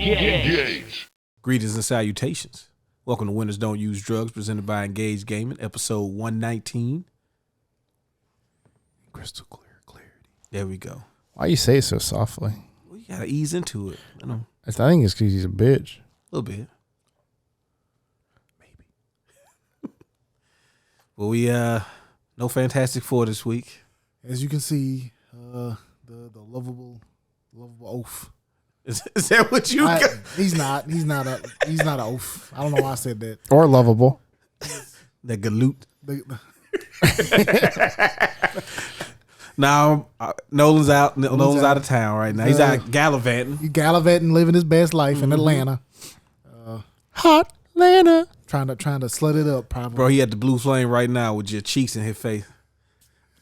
Engage. Greetings and salutations. Welcome to Winners Don't Use Drugs, presented by Engage Gaming, episode 119. Crystal clear, clarity. There we go. Why you say it so softly? Well, you gotta ease into it. You know, I think it's because he's a bitch. a little bit. Maybe. Well, we no Fantastic Four this week. As you can see, the lovable oaf. Is that what you got? He's not an oaf. I don't know why I said that. Or lovable. That galoot. The- Now, Nolan's out. Nolan's out of town right now. He's out gallivanting. He gallivanting, living his best life in Atlanta. Hot Atlanta. Trying to slut it up, probably. Bro, he at the blue flame right now with your cheeks in his face.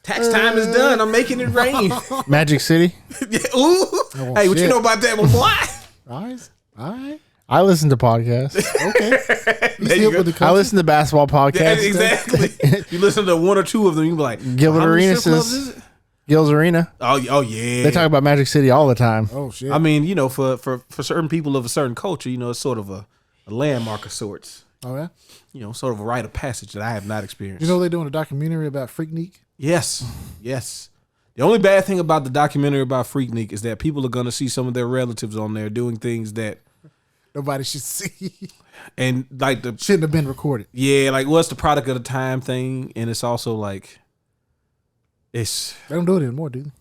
Tax time is done. I'm making it rain. Magic City. Yeah, ooh. Oh, hey, what you shit. know about that, my boy? All right. I listen to podcasts. Okay. There you go. I listen to basketball Yeah, podcasts. exactly. You listen to one or two of them, you be like, Gilbert how many Arenas strip clubs is- is it? Gil's Arena. Oh, yeah. They talk about Magic City all the time. Oh shit. I mean, you know, for certain people of a certain culture, you know, it's sort of a landmark of sorts. Oh yeah. You know, sort of a rite of passage that I have not experienced. You know they're doing a documentary about Freaknik. Yes. The only bad thing about the documentary about Freaknik is that people are going to see some of their relatives on there doing things that Nobody should see. and like the Shouldn't have been recorded. yeah, like what's the product of the time thing, and it's also like it's They don't do it anymore, dude.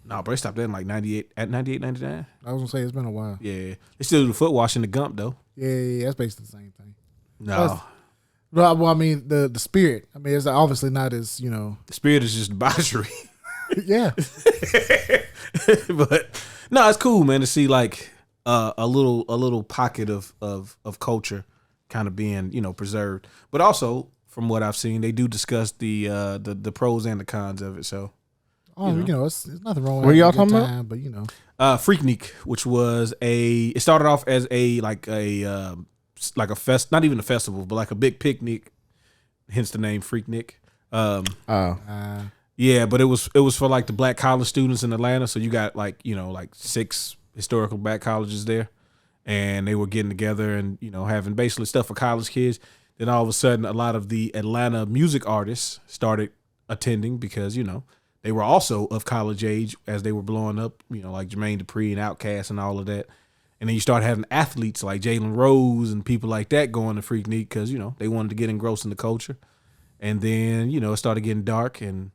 no, bro. They stopped that in like 98, 99. I was gonna say it's been a while. Yeah, they still do the foot wash and the gump though. Yeah, that's basically the same thing. No, Well, I mean the spirit. I mean, it's obviously not as the spirit is just debauchery. yeah. But no, it's cool, man, to see like a little pocket of culture kind of being preserved. But also, from what I've seen, they do discuss the pros and the cons of it. So, It's nothing wrong with What are y'all having a good talking time, but Freaknik, which was it started off as like a fest, not even a festival, but like a big picnic, hence the name Freaknik. Yeah, but it was for like the black college students in Atlanta. So you got like 6 historical black colleges there, and they were getting together and having basically stuff for college kids. Then all of a sudden, a lot of the Atlanta music artists started attending because they were also of college age as they were blowing up. Like Jermaine Dupri and Outkast and all of that. And then you start having athletes like Jalen Rose and people like that going to Freaknik because they wanted to get engrossed in the culture. And then it started getting dark and.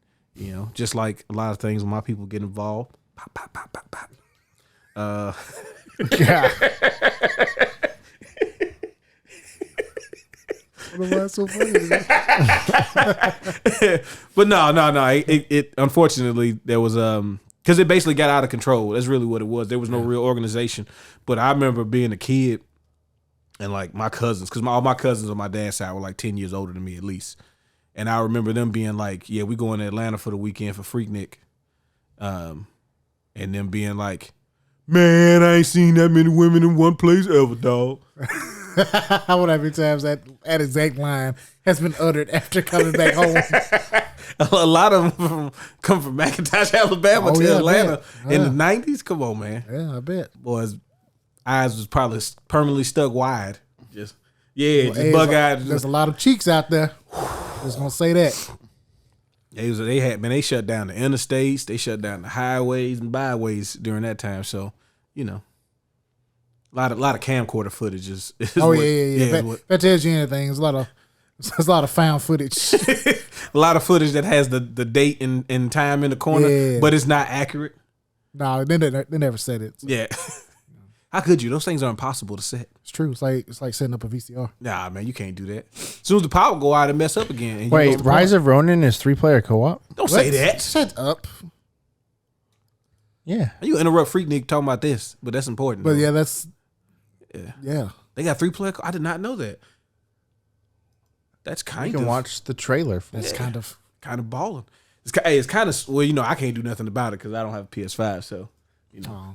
Just like a lot of things when my people get involved. Pop, pop, pop, pop, pop. yeah. I don't know why it's so funny. But no. It unfortunately there was because it basically got out of control. That's really what it was. There was no real organization. But I remember being a kid and like my cousins, because all my cousins on my dad's side were like 10 years older than me at least. And I remember them being like, yeah, we going to Atlanta for the weekend for Freaknik. And them being like, man, I ain't seen that many women in one place ever, dog. How many times that exact line has been uttered after coming back home? A lot of them come from McIntosh, Alabama to Atlanta in the 90s. Come on, man. Yeah, I bet. Boys, eyes was probably permanently stuck wide. Just bug eyed. There's a lot of cheeks out there. Just gonna say that. They shut down the interstates, they shut down the highways and byways during that time. So, a lot of camcorder footage is yeah. That tells you anything. There's a lot of found footage. a lot of footage that has the date and time in the corner, but it's not accurate. No, they never said it. So. Yeah. How could you? Those things are impossible to set. It's true. It's like setting up a VCR. Nah, man, you can't do that. As soon as the power go out, it mess up again. And Wait, Rise of Ronin is 3-player co-op? Don't say that. Shut up. Yeah. You interrupt Freaknik talking about this, but that's important. But though. yeah, that's yeah. They got 3-player. I did not know that. That's kind You of can watch the trailer. that's kind of balling. It's kind of I can't do nothing about it because I don't have a PS5. So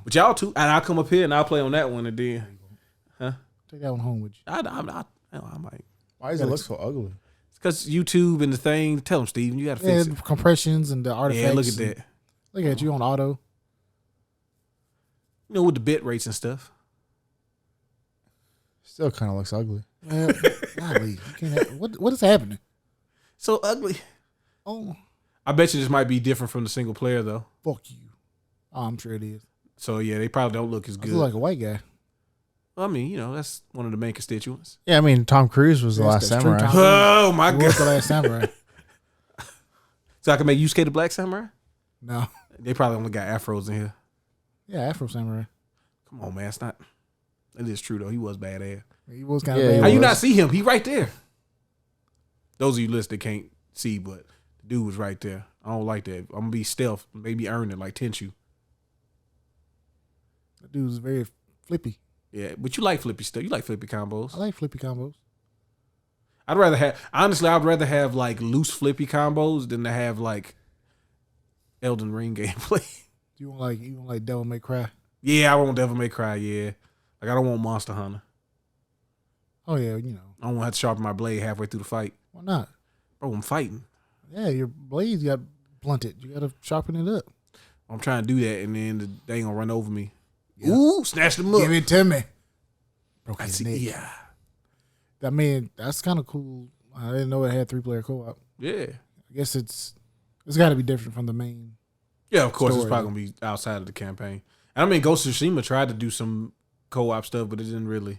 but y'all too, and I'll come up here and I'll play on that one and then, take that one home with you. I might. Why does it look so ugly? It's because YouTube and the thing. Tell them, Steven, you got to fix it. Compressions and the artifacts. Yeah, look at that. Look at you on auto. With the bit rates and stuff. Still kind of looks ugly. Golly, you can't what is happening? So ugly. Oh, I bet you this might be different from the single player though. fuck you. Oh, I'm sure it is. So yeah, they probably don't look as I good. look like a white guy. I mean, that's one of the main constituents. Yeah, I mean, Tom Cruise was the Yes, last that's true, samurai. Tom. Oh my Who god! was the last samurai? So I can make Yusuke the Black Samurai? No. They probably only got afros in here. Yeah, Afro samurai. Come on, man. It's not. It is true though. He was badass. He was kind Yeah, of he bad. How you was. not see him? He right there. Those of you listening can't see, but the dude was right there. I don't like that. I'm gonna be stealth, maybe earn it like Tenchu. That dude was very flippy. Yeah, but you like flippy stuff. You like flippy combos. I like flippy combos. I'd rather have like loose flippy combos than to have like Elden Ring gameplay. You want like Devil May Cry? Yeah, I want Devil May Cry. Yeah, like I don't want Monster Hunter. Oh yeah, I don't want to have to sharpen my blade halfway through the fight. why not? Bro, I'm fighting. Yeah, your blades got blunted. You got to sharpen it up. I'm trying to do that, and then they ain't gonna run over me. Yeah. Ooh, snatch them up. Give it to me. Broke I his see. neck. Yeah, I mean, that's kind of cool. I didn't know it had 3-player co-op. yeah, I guess it's got to be different from the main. yeah. Of course, it's Story. probably gonna be outside of the campaign. And I mean, Ghost of Tsushima tried to do some co-op stuff, but it didn't really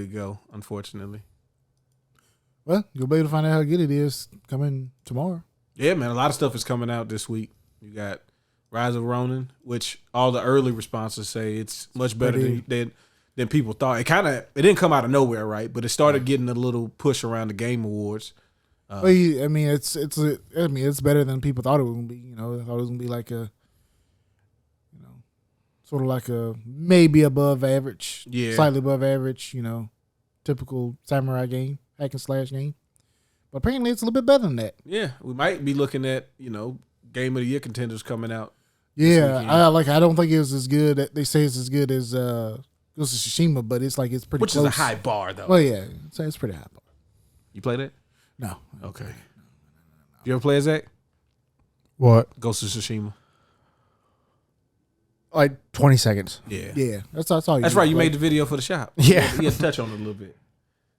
go. Unfortunately. Well, you'll be able to find out how good it is coming tomorrow. Yeah, man. A lot of stuff is coming out this week. You got Rise of Ronin, which all the early responses say it's much better than people thought. It didn't come out of nowhere, right? But it started getting a little push around the Game Awards. Well, I mean, it's better than people thought it was gonna be. They thought it was gonna be like a, sort of like a maybe above average, Yeah. slightly above average. Typical samurai game, hack and slash game. But apparently, it's a little bit better than that. Yeah, we might be looking at Game of the Year contenders coming out. Yeah, weekend. I don't think it was as good. They say it's as good as Ghost of Tsushima, but it's pretty Which close. is a high bar, though. Well, yeah, it's pretty high. You play that? No, Okay. You ever play Zach? What? Ghost of Tsushima. Like 20 seconds. Yeah. yeah, that's all. That's right. You made the video for the shop. Yeah. You had to touch on it a little bit.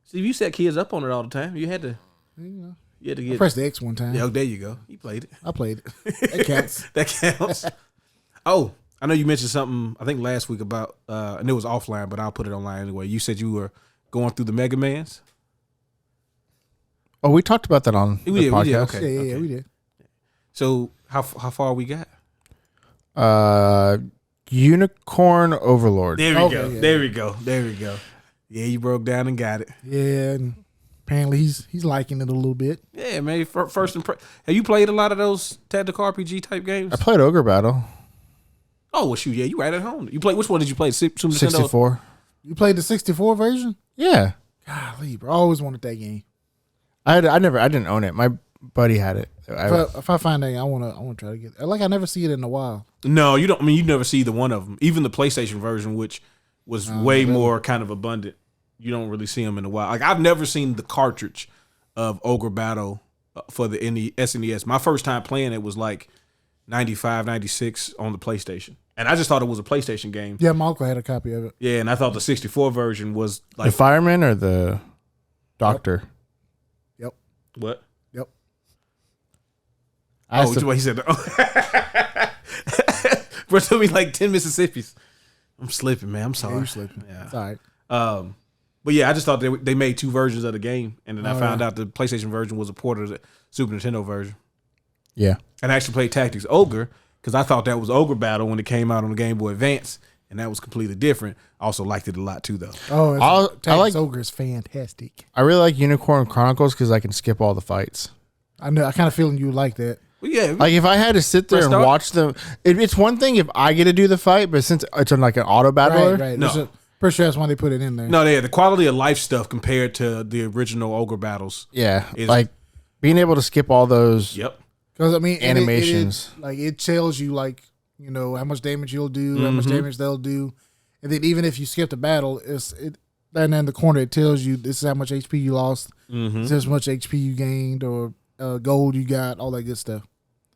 See, if you set kids up on it all the time, you had to I get. pressed the X one time. Yeah, there you go. You played it. I played it. That counts. That counts. Oh, I know you mentioned something, I think last week about, and it was offline, but I'll put it online anyway. You said you were going through the Mega Mans. Oh, we talked about that on the podcast. Okay. Yeah, we did. So how far we got? Unicorn Overlord. There we Okay, go. yeah. There we go. Yeah, you broke down and got it. Yeah, and apparently he's liking it a little bit. Yeah, man. First impression. Have you played a lot of those tactical RPG type games? I played Ogre Battle. Oh, well, shoot. Yeah, you right at home. You play. Which one did you play? Super Nintendo? 64. You played the 64 version? Yeah. Golly, bro, I always wanted that game. I didn't own it. My buddy had it. If I find that game, I want to try to get it. I never see it in a while. No, you don't. I mean, you never see either one of them. Even the PlayStation version, which was way more kind of abundant. You don't really see them in a while. Like I've never seen the cartridge of Ogre Battle for the SNES. My first time playing it was like 95, 96 on the PlayStation, and I just thought it was a PlayStation game. Yeah, my uncle had a copy of it. Yeah, and I thought the 64 version was like the fireman or the doctor? Yep. what? Yep. I Oh, asked what he said. Bro, took me like 10 Mississippis. I'm slipping, man. I'm sorry. Yeah, you slipping. Yeah. It's all right. But yeah, I just thought they made two versions of the game, and then I found yeah. out the PlayStation version was a port of the Super Nintendo version. Yeah. And I actually played Tactics Ogre because I thought that was Ogre Battle when it came out on the Game Boy Advance, and that was completely different. I also liked it a lot too, though. Oh, I Tactics like- Ogre is fantastic. I really like Unicorn Chronicles because I can skip all the fights. I know. I kind of feeling you would like that. Well, yeah, Like if I had to sit there Press and start? watch them, it's one thing if I get to do the fight, but since it's on like an auto battler, Right. No. Pretty sure that's why they put it in there. no, the quality of life stuff compared to the original Ogre Battles. yeah, Is- like being able to skip all those. Yep. Because I mean, and Animations. it tells you how much damage you'll do, how much damage they'll do, and then even if you skip the battle, and in the corner it tells you this is how much HP you lost, this is how much HP you gained, or gold you got, all that good stuff.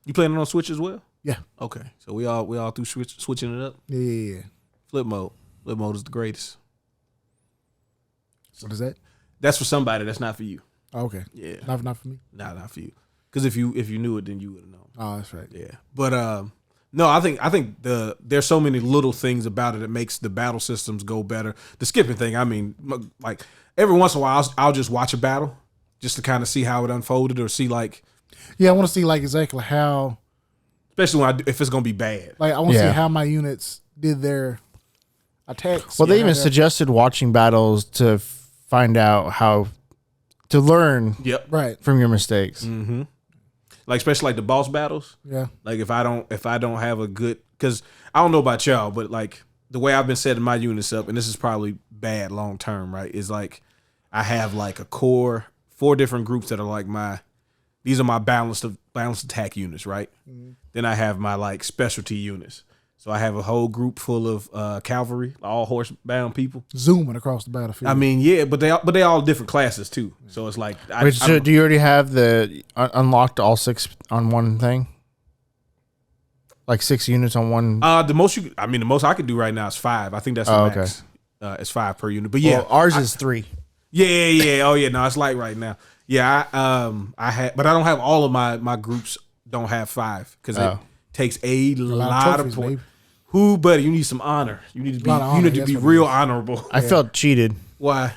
You playing it on Switch as well? Yeah. Okay, so we all through switching it up. Yeah. Flip mode is the greatest. What is that? That's for somebody. That's not for you. Oh, okay. Yeah. Not for me. Nah, not for you. Because if you knew it, then you would have known. Oh, that's right. Yeah. But no, I think there's so many little things about it that makes the battle systems go better. The skipping thing, I mean, like every once in a while I'll just watch a battle just to kind of see how it unfolded or see like. Yeah, I want to see like exactly how. Especially if it's gonna be bad. Like I want to see how my units did their attacks. Well, they even suggested watching battles to find out how to learn right from your mistakes. Mm-hmm. Like especially like the boss battles. Yeah. Like if I don't have a good, because I don't know about y'all, but like the way I've been setting my units up, and this is probably bad long term, right? Is like I have like a core 4 different groups that are like these are my balanced attack units, right? Mm-hmm. Then I have my like specialty units. So I have a whole group full of cavalry, all horse-bound people, zooming across the battlefield. I mean, yeah, but they all different classes too. So it's like, so do you already have the unlocked all 6 on one thing? Like 6 units on one. The most I could do right now is 5. I think that's the max. Okay. It's 5 per unit. But yeah, ours is 3. Yeah. Oh yeah, no, it's light right now. Yeah, I had, but I don't have all of my groups. Don't have 5 because it takes a lot of points. Who, buddy? You need some honor. You need to be real honorable. I felt cheated. Why?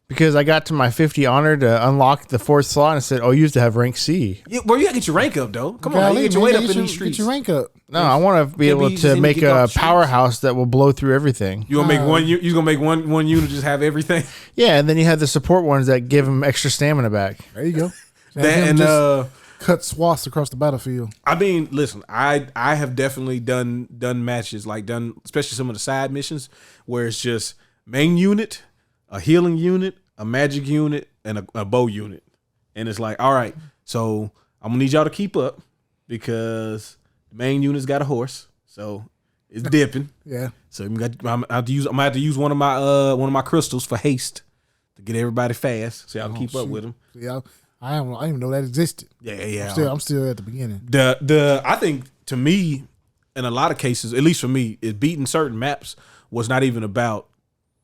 Because I got to my 50 honor to unlock the 4th slot and it said, "Oh, you used to have rank C." Yeah, well, you gotta get your rank up though. Come on, you get your weight up in these streets. Get your rank up. No, I want to be able to make a powerhouse that will blow through everything. You gonna make one? You gonna make one unit just have everything? Yeah, and then you have the support ones that give them extra stamina back. There you go. And cut swaths across the battlefield. I mean, listen, I have definitely done matches, especially some of the side missions where it's just main unit, a healing unit, a magic unit, and a bow unit. And it's like, all right, so I'm gonna need y'all to keep up because the main unit's got a horse, so it's dipping. Yeah. So I'm gonna have to use one of my crystals for haste to get everybody fast, so y'all can keep up with them. Yeah. I didn't even know that existed. Yeah. I'm still at the beginning. I think to me, in a lot of cases, at least for me, is beating certain maps was not even about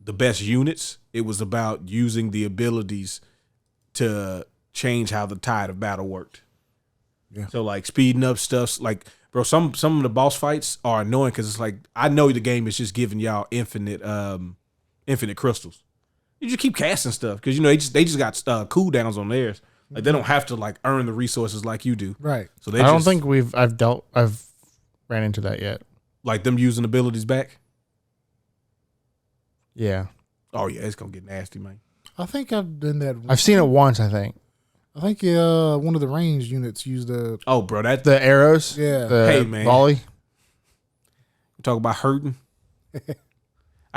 the best units. It was about using the abilities to change how the tide of battle worked. Yeah. So like speeding up stuff, like bro, some of the boss fights are annoying because it's like I know the game is just giving y'all infinite crystals. You just keep casting stuff because they just got cooldowns on theirs. Like they don't have to like earn the resources like you do. Right. So I don't think I've ran into that yet. Like them using abilities back. Yeah. Oh yeah, it's gonna get nasty, man. I think I've done that. I've seen it once. I think one of the range units used the. Oh, bro, the arrows. Yeah. Hey man, volley. We talk about hurting.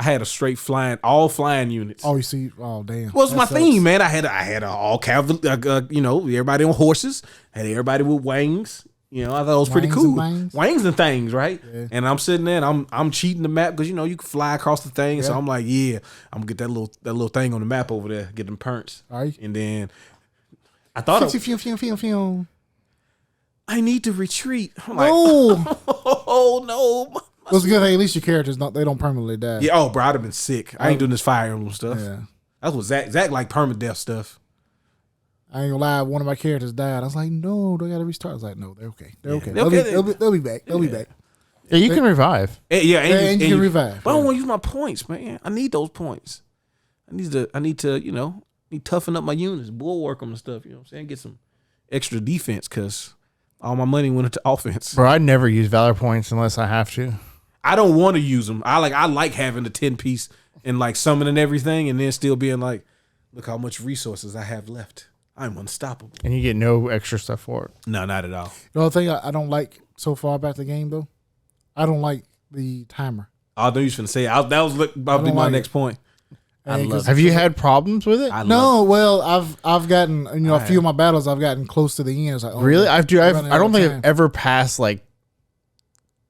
I had a straight all flying units. Oh, you see? Oh, damn. What's my theme, man? I had a all cavalry. Everybody on horses. Had everybody with wings. I thought it was pretty cool. Wings and things, right? Yeah. And I'm sitting there and I'm cheating the map because you can fly across the thing. Yeah. So I'm like, yeah, I'm gonna get that little thing on the map over there, get them perks. All right. And then I thought I need to retreat. I'm like, oh no. It was a good thing. At least your characters they don't permanently die. Yeah. Oh, bro, I'd have been sick. I ain't doing this Fire Emblem stuff. Yeah. That's what Zach like permadeath stuff. I ain't gonna lie. One of my characters died. I was like, no, they gotta restart. I was like, no, they're okay. They're okay. They'll be back. They'll be back. Yeah, you can revive. And you can revive. But I don't want to use my points, man. I need those points. I need to toughen up my units, bulwark them and stuff. You know what I'm saying? Get some extra defense because all my money went into offense. Bro, I never use Valor points unless I have to. I don't want to use them. I like having the 10-piece and like summoning everything and then still being like, look how much resources I have left. I'm unstoppable. And you get no extra stuff for it. No, not at all. The only thing I don't like so far about the game though, I don't like the timer. I knew you was finna say that was about to be my next point. Have you had problems with it? I've gotten a few of my battles. I've gotten close to the end. It's like, really? I don't think I've ever passed like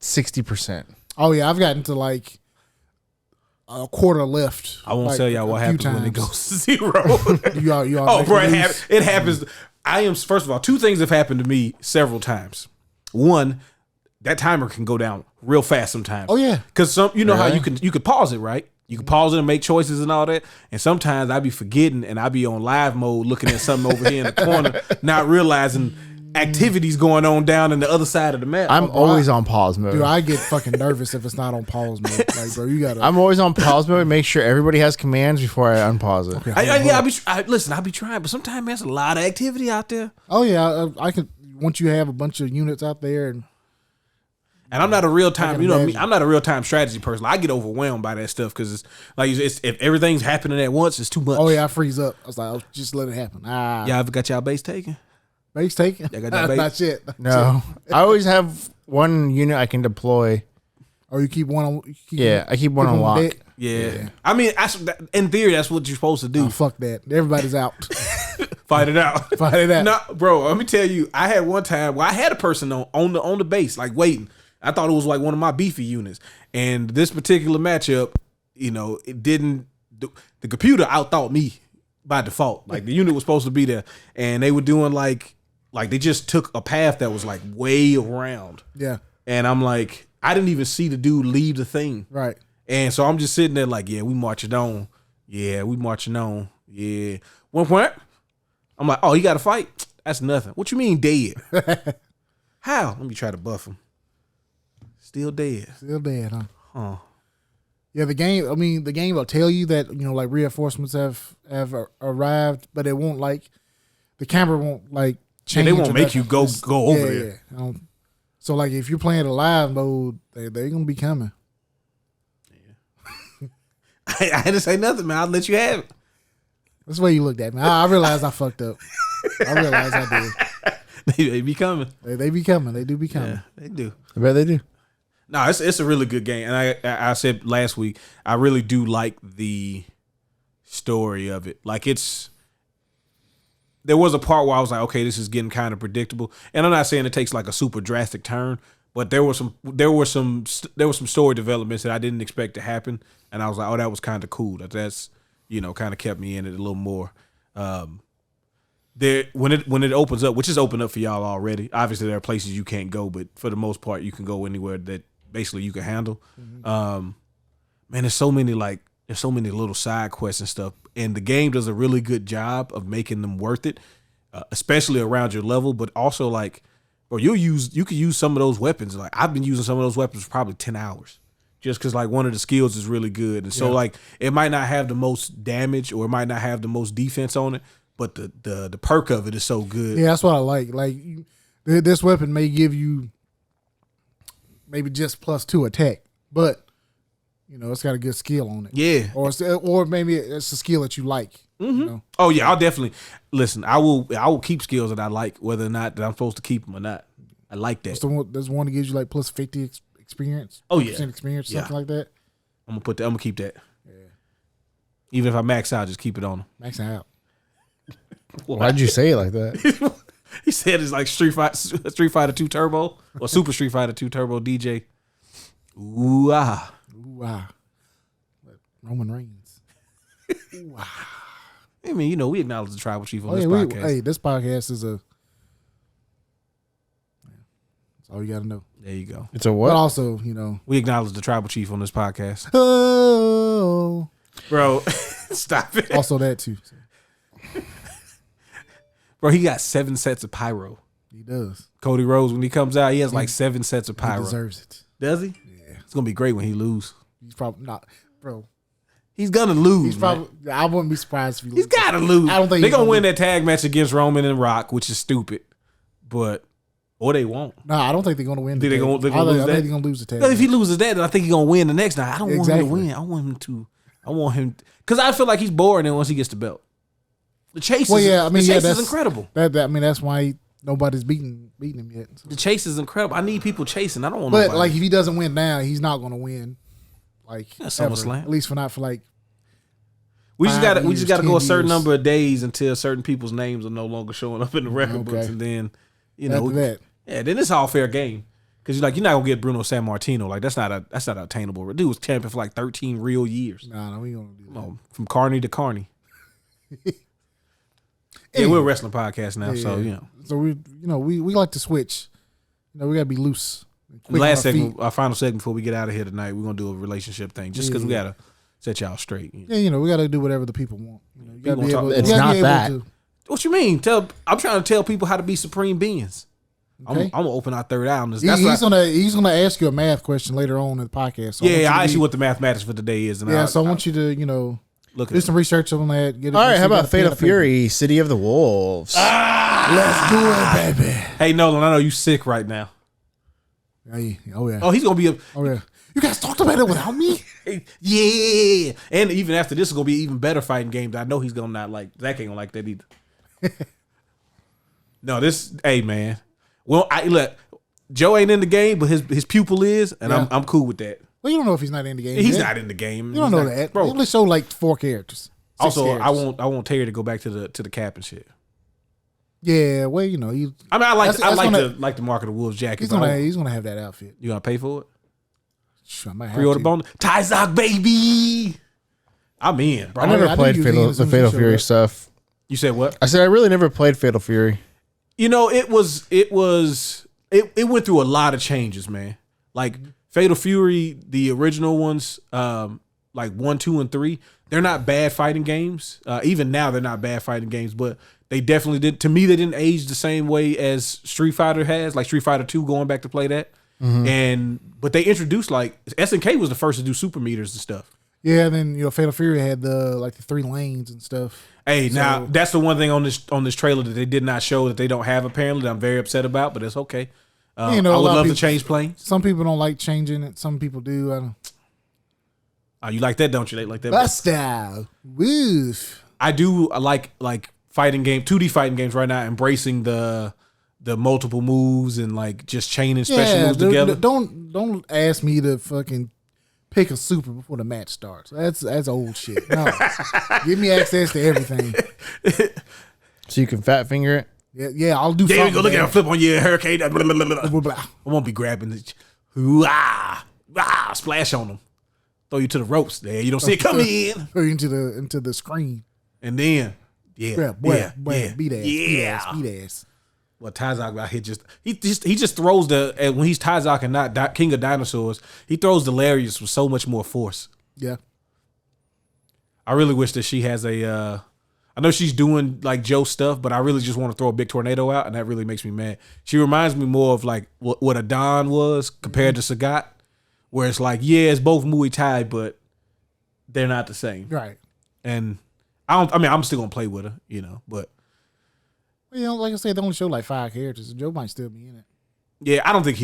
60%. Oh yeah, I've gotten to like a quarter left. I won't tell y'all what happens when it goes to 0. y'all bro, it happens. First of all, 2 things have happened to me several times. One, that timer can go down real fast sometimes. Oh yeah, because how you could pause it, right? You can pause it and make choices and all that. And sometimes I be forgetting and I be on live mode looking at something over here in the corner, not realizing activities going on down in the other side of the map. I'm always on pause mode. Dude, I get fucking nervous if it's not on pause mode. Like, bro, you gotta. I'm always on pause mode. Make sure everybody has commands before I unpause it. Okay, listen, I be trying, but sometimes there's a lot of activity out there. Oh yeah, I can. Once you have a bunch of units out there and I'm not a real time, imagine. I'm not a real time strategy person. I get overwhelmed by that stuff because it's like if everything's happening at once, it's too much. Oh yeah, I freeze up. I was like, just let it happen. Y'all ever got y'all base taken? Base taken? Y'all got that base? Not yet. No, I always have one unit I can deploy. Or you keep one on. I keep one on lock. Yeah. I mean, in theory, that's what you're supposed to do. Oh, fuck that. Everybody's out. Fight it out. Fight it out. No, bro. Let me tell you, I had one time where I had a person on the base, like waiting. I thought it was like one of my beefy units, and this particular matchup, it didn't. The computer outthought me by default. Like the unit was supposed to be there, and they were doing like they just took a path that was like way around. Yeah. And I'm like, I didn't even see the dude leave the thing. Right. And so I'm just sitting there like, yeah, we marching on. Yeah, we marching on. Yeah. One point. I'm like, oh, you got to fight? That's nothing. What you mean dead? How? Let me try to buff him. Still dead. Still dead, huh? Huh. Yeah, the game will tell you that, like reinforcements have arrived, but it won't the camera won't change. Yeah, they won't make you go over there. Yeah. So like if you're playing a live mode, they're gonna be coming. Yeah. I didn't say nothing, man. I'll let you have it. That's the way you looked at me. I realized I fucked up. I realized I did. They be coming. They be coming. They do be coming. Yeah, they do. I bet they do. No, it's a really good game, and I said last week I really do like the story of it. Like there was a part where I was like, okay, this is getting kind of predictable, and I'm not saying it takes like a super drastic turn, but there were some story developments that I didn't expect to happen, and I was like, oh, that was kind of cool. That's kind of kept me in it a little more. There when it opens up, which is open up for y'all already. Obviously, there are places you can't go, but for the most part, you can go anywhere that basically you can handle. Man, there's so many little side quests and stuff, and the game does a really good job of making them worth it, especially around your level. But also, bro, you could use some of those weapons. Like I've been using some of those weapons for probably 10 hours, just because one of the skills is really good, and so it might not have the most damage or it might not have the most defense on it, but the perk of it is so good. Yeah, that's what I like. Like this weapon may give you maybe just +2 attack, but it's got a good skill on it. Yeah, or maybe it's a skill that you like. Mm-hmm. Oh yeah, I'll definitely listen. I will keep skills that I like, whether or not that I'm supposed to keep them or not. I like that. There's one that gives you +50 experience. Oh yeah, experience, something like that. I'm gonna keep that. Yeah. Even if I max out, just keep it on them. Max out. Why'd you say it like that? He said it's like Street Fighter 2 Turbo or Super Street Fighter 2 Turbo DJ. Ooh ah. Ooh ah. Roman Reigns. Ooh ah. I mean, we acknowledge the tribal chief on this podcast. This podcast is that's all you got to know. There you go. It's a what? But also, we acknowledge the tribal chief on this podcast. Oh, bro, stop it. Also that too. Bro, he got 7 sets of pyro. He does. Cody Rhodes, when he comes out, he has 7 sets of pyro. He deserves it. Does he? Yeah. It's gonna be great when he lose. He's probably not, bro. He's gonna lose. He's probably. Man. I wouldn't be surprised if he loses. He's gotta lose. I don't think they're gonna win that tag match against Roman and Rock, which is stupid. Or they won't. No, I don't think they're gonna win. I think they're gonna lose the tag. If he loses that, then I think he's gonna win the next night. I don't want him to win. I want him because I feel like he's boring. Then once he gets the belt, the chase. The chase is incredible. That's why nobody's beating him yet. So. The chase is incredible. I need people chasing. I don't want. But if he doesn't win now, he's not gonna win. SummerSlam. At least for like. We just gotta go a certain number of days until certain people's names are no longer showing up in the record books, and then then it's all fair game. Because you're not gonna get Bruno Sammartino. That's not attainable. Dude was champion for 13 real years. Nah, we gonna do that. From Carney to Carney. We're a wrestling podcast now, so So we like to switch. We gotta be loose. Last segment, our final segment before we get out of here tonight, we're gonna do a relationship thing, just because we gotta set y'all straight. You know? Yeah, you know, we got to do whatever the people want. You know, you gotta be able, It's you gotta not be able that. to. What you mean? I'm trying to tell people how to be supreme beings. Okay. I'm gonna open our third eye on this. He's gonna ask you a math question later on in the podcast. So I ask you what the mathematics for today is. And so I want you to, you know, do some research on that. All right, how about Fatal Fury, City of the Wolves? Let's do it, baby. Hey, Nolan, I know you sick right now. Hey, oh yeah. Oh, he's gonna be Oh yeah. You guys talked about it without me. yeah. And even after this, is gonna be an even better fighting game that I know he's gonna not like. Zach ain't gonna like that either. No, hey man. Well, look, Joe ain't in the game, but his pupil is, and I'm cool with that. Well, you don't know if he's not in the game. He's not in the game. You don't know that, bro. They only show like 4 characters. Also, characters. I want Terry to go back to the cap and shit. Yeah, well, you know, I like the Mark of the Wolves jacket. He's gonna have that outfit. You gonna pay for it? Sure, I might have Pre-order to. bonus. Tyzok, baby. I'm in, bro. I never played the Fatal Fury stuff. You said what? I said I really never played Fatal Fury. You know, it went through a lot of changes, man. Like Fatal Fury, the original ones, like 1, 2, and 3, they're not bad fighting games. Even now, they're not bad fighting games, but they definitely did. To me, they didn't age the same way as Street Fighter has, like Street Fighter 2 going back to play that. But they introduced, like, SNK was the first to do super meters and stuff. Yeah, and then, you know, Fatal Fury had the 3 lanes and stuff. Hey, now that's the one thing on this trailer that they did not show that they don't have apparently that I'm very upset about, but it's okay. You know, I would love to change planes. Some people don't like changing it. Some people do. I don't. Oh, you like that, don't you? They like that. Basta. Woof. I do like fighting game, 2D fighting games right now, embracing the multiple moves and like just chaining special moves together. Don't ask me to fucking pick a super before the match starts. That's old shit. No. Give me access to everything. So you can fat finger it? Yeah, I'll do there something. You go, look at him flip on your hurricane. I Blah. won't be grabbing it. Splash on them. Throw you to the ropes. There, you don't see it coming in. Throw you into the screen. And then, beat ass. Well, Tyzok out here he just throws when he's Tyzok and not King of Dinosaurs, he throws the lariats with so much more force. Yeah. I really wish that she has I know she's doing like Joe stuff, but I really just want to throw a big tornado out, and that really makes me mad. She reminds me more of like what Adon was compared to Sagat, where it's like, yeah, it's both Muay Thai, but they're not the same. Right. And I'm still gonna play with her, you know, but you know, like I said, they only show like 5 characters. Joe might still be in it. Yeah, I don't think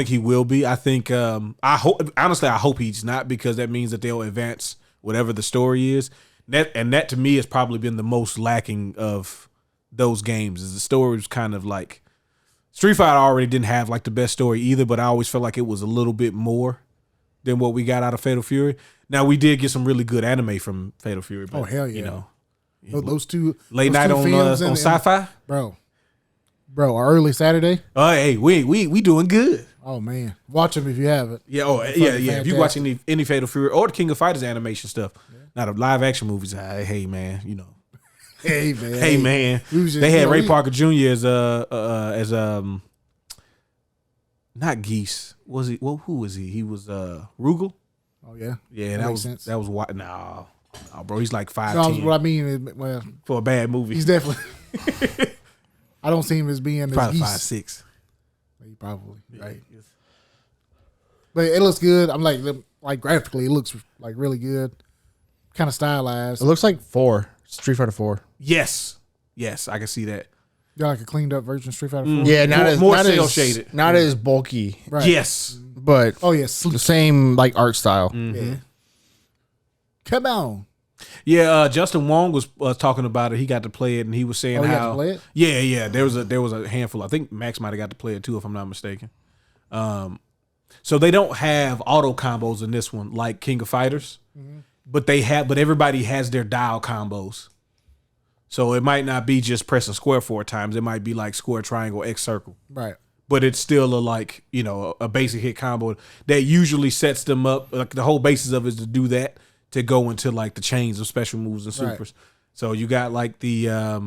he will be. I think I hope he's not, because that means that they'll advance whatever the story is. That to me has probably been the most lacking of those games. Is the story was kind of like Street Fighter already didn't have like the best story either, but I always felt like it was a little bit more than what we got out of Fatal Fury. Now we did get some really good anime from Fatal Fury. But, hell yeah! You know, those two late night on Sci-Fi, bro, early Saturday. Oh, hey, we doing good. Oh man, watch them if you haven't. Yeah, If you watch any Fatal Fury or the King of Fighters animation stuff, not the live action movies. Hey man, you know. Hey man. Hey man. They had Ray Parker Jr. as not Geese. Was he? Well, who was he? He was Rugal. Oh yeah. Yeah, that was sense. That was what? No, bro, he's like 5'10". No, what I mean is, well, for a bad movie, he's definitely. I don't see him as being probably as 5'6". He probably right. Yes. But it looks good. I'm like graphically, it looks like really good. Kind of stylized. It looks like Street Fighter 4. Yes, I can see that. Got like a cleaned up version of Street Fighter 4. Yeah, more cel shaded, not as bulky. Right. Yes, but yes, the same like art style. Mm-hmm. Yeah. Come on. Yeah, Justin Wong was talking about it. He got to play it, and he was saying he how. got to play it? Yeah. There was a handful. I think Max might have got to play it too, if I'm not mistaken. So they don't have auto combos in this one like King of Fighters, but everybody has their dial combos. So it might not be just pressing square 4 times. It might be like square, triangle, X, circle. Right. But it's still a basic hit combo that usually sets them up. Like the whole basis of it is to do that, to go into like the chains of special moves and supers. Right. So you got like the, I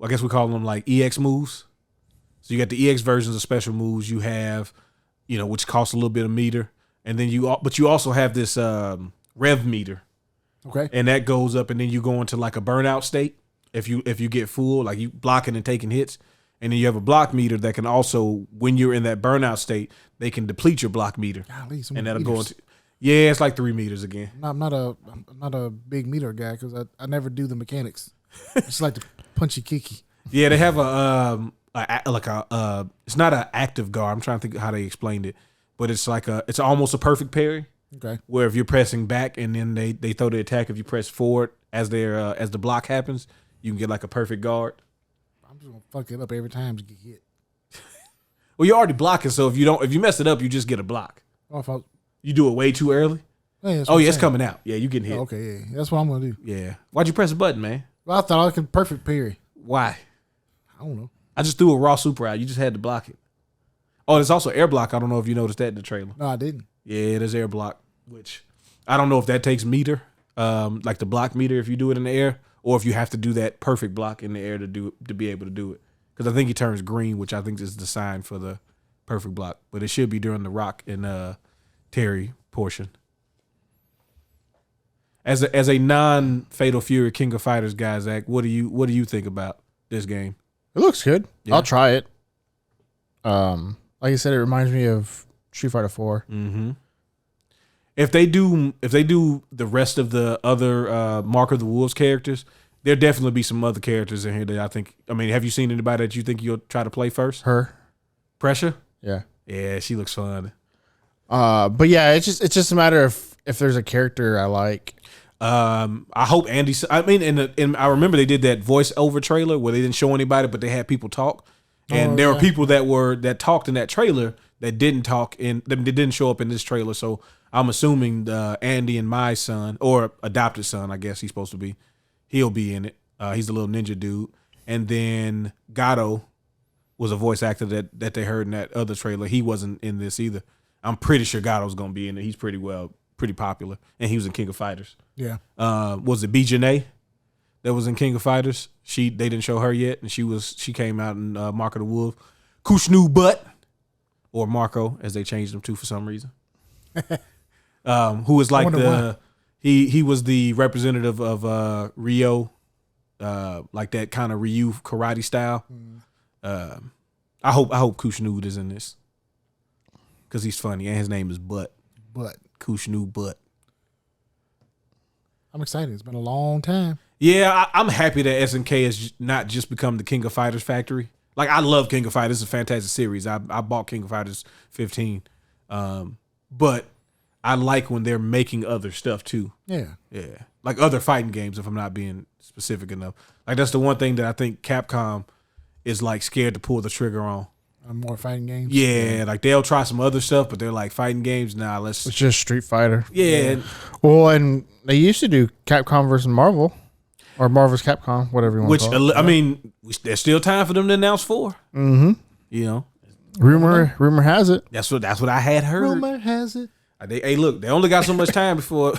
guess we call them like EX moves. So you got the EX versions of special moves. You have, which cost a little bit of meter, and then you also have this rev meter. Okay. And that goes up, and then you go into like a burnout state. If you get full, like you blocking and taking hits, and then you have a block meter that can also, when you're in that burnout state, they can deplete your block meter, Golly, and that'll go into. Yeah, it's like 3 meters again. I'm not a big meter guy because I never do the mechanics. It's like the punchy kicky. Yeah, they have it's not an active guard. I'm trying to think how they explained it, but it's like it's almost a perfect parry. Okay. Where if you're pressing back and then they throw the attack, if you press forward as the block happens, you can get like a perfect guard. I'm just gonna fuck it up every time to get hit. Well, you're already blocking, so if you mess it up, you just get a block. Oh, if I, You do it way too early. yeah, It's coming out. Yeah, you getting hit. Oh, okay, yeah, that's what I'm gonna do. Yeah. Why'd you press a button, man? Well, I thought I could perfect parry. Why? I don't know. I just threw a raw super out. You just had to block it. Oh, there's also air block. I don't know if you noticed that in the trailer. No, I didn't. Yeah, there's air block, which I don't know if that takes meter, like the block meter if you do it in the air, or if you have to do that perfect block in the air to be able to do it. Because I think he turns green, which I think is the sign for the perfect block. But it should be during the Rock and Terry portion. As a non-Fatal Fury King of Fighters guy, Zach, what do you think about this game? It looks good. Yeah. I'll try it. Like I said, it reminds me of Street Fighter 4. Mm-hmm. If they do the rest of the other Mark of the Wolves characters, there'll definitely be some other characters in here that I think. I mean, have you seen anybody that you think you'll try to play first? Her. Pressure? Yeah. Yeah, she looks fun. But yeah, it's just a matter of if there's a character I like. I hope Andy. I mean, and I remember they did that voiceover trailer where they didn't show anybody, but they had people talk, and there were people that talked in that trailer that didn't talk that didn't show up in this trailer. So I'm assuming Andy and my son, or adopted son, I guess he's supposed to be, he'll be in it. He's a little ninja dude, and then Gato was a voice actor that they heard in that other trailer. He wasn't in this either. I'm pretty sure Gato's gonna be in it. He's pretty popular, and he was in King of Fighters. Yeah. Was it B. Janae that was in King of Fighters? They didn't show her yet, and she came out in Mark of the Wolf. Kushnu Butt, or Marco, as they changed him to for some reason. Who was like he was the representative of Rio, like that kind of Ryu karate style. I hope Kushnu is in this because he's funny and his name is Butt. Kushnu Butt. I'm excited. It's been a long time. Yeah, I'm happy that SNK has not just become the King of Fighters factory. Like, I love King of Fighters. It's a fantastic series. I bought King of Fighters 15. But I like when they're making other stuff too. Yeah. Yeah. Like other fighting games, if I'm not being specific enough. Like, that's the one thing that I think Capcom is like scared to pull the trigger on. More fighting games. Yeah, like they'll try some other stuff, but they're like fighting games. Nah, It's just Street Fighter. Yeah. Well, and they used to do Capcom versus Marvel, or Marvel's Capcom, whatever you want to call it. I mean, there's still time for them to announce 4. Mm-hmm. You know, rumor has it. that's what I had heard. Rumor has it. Hey, look, they only got so much time before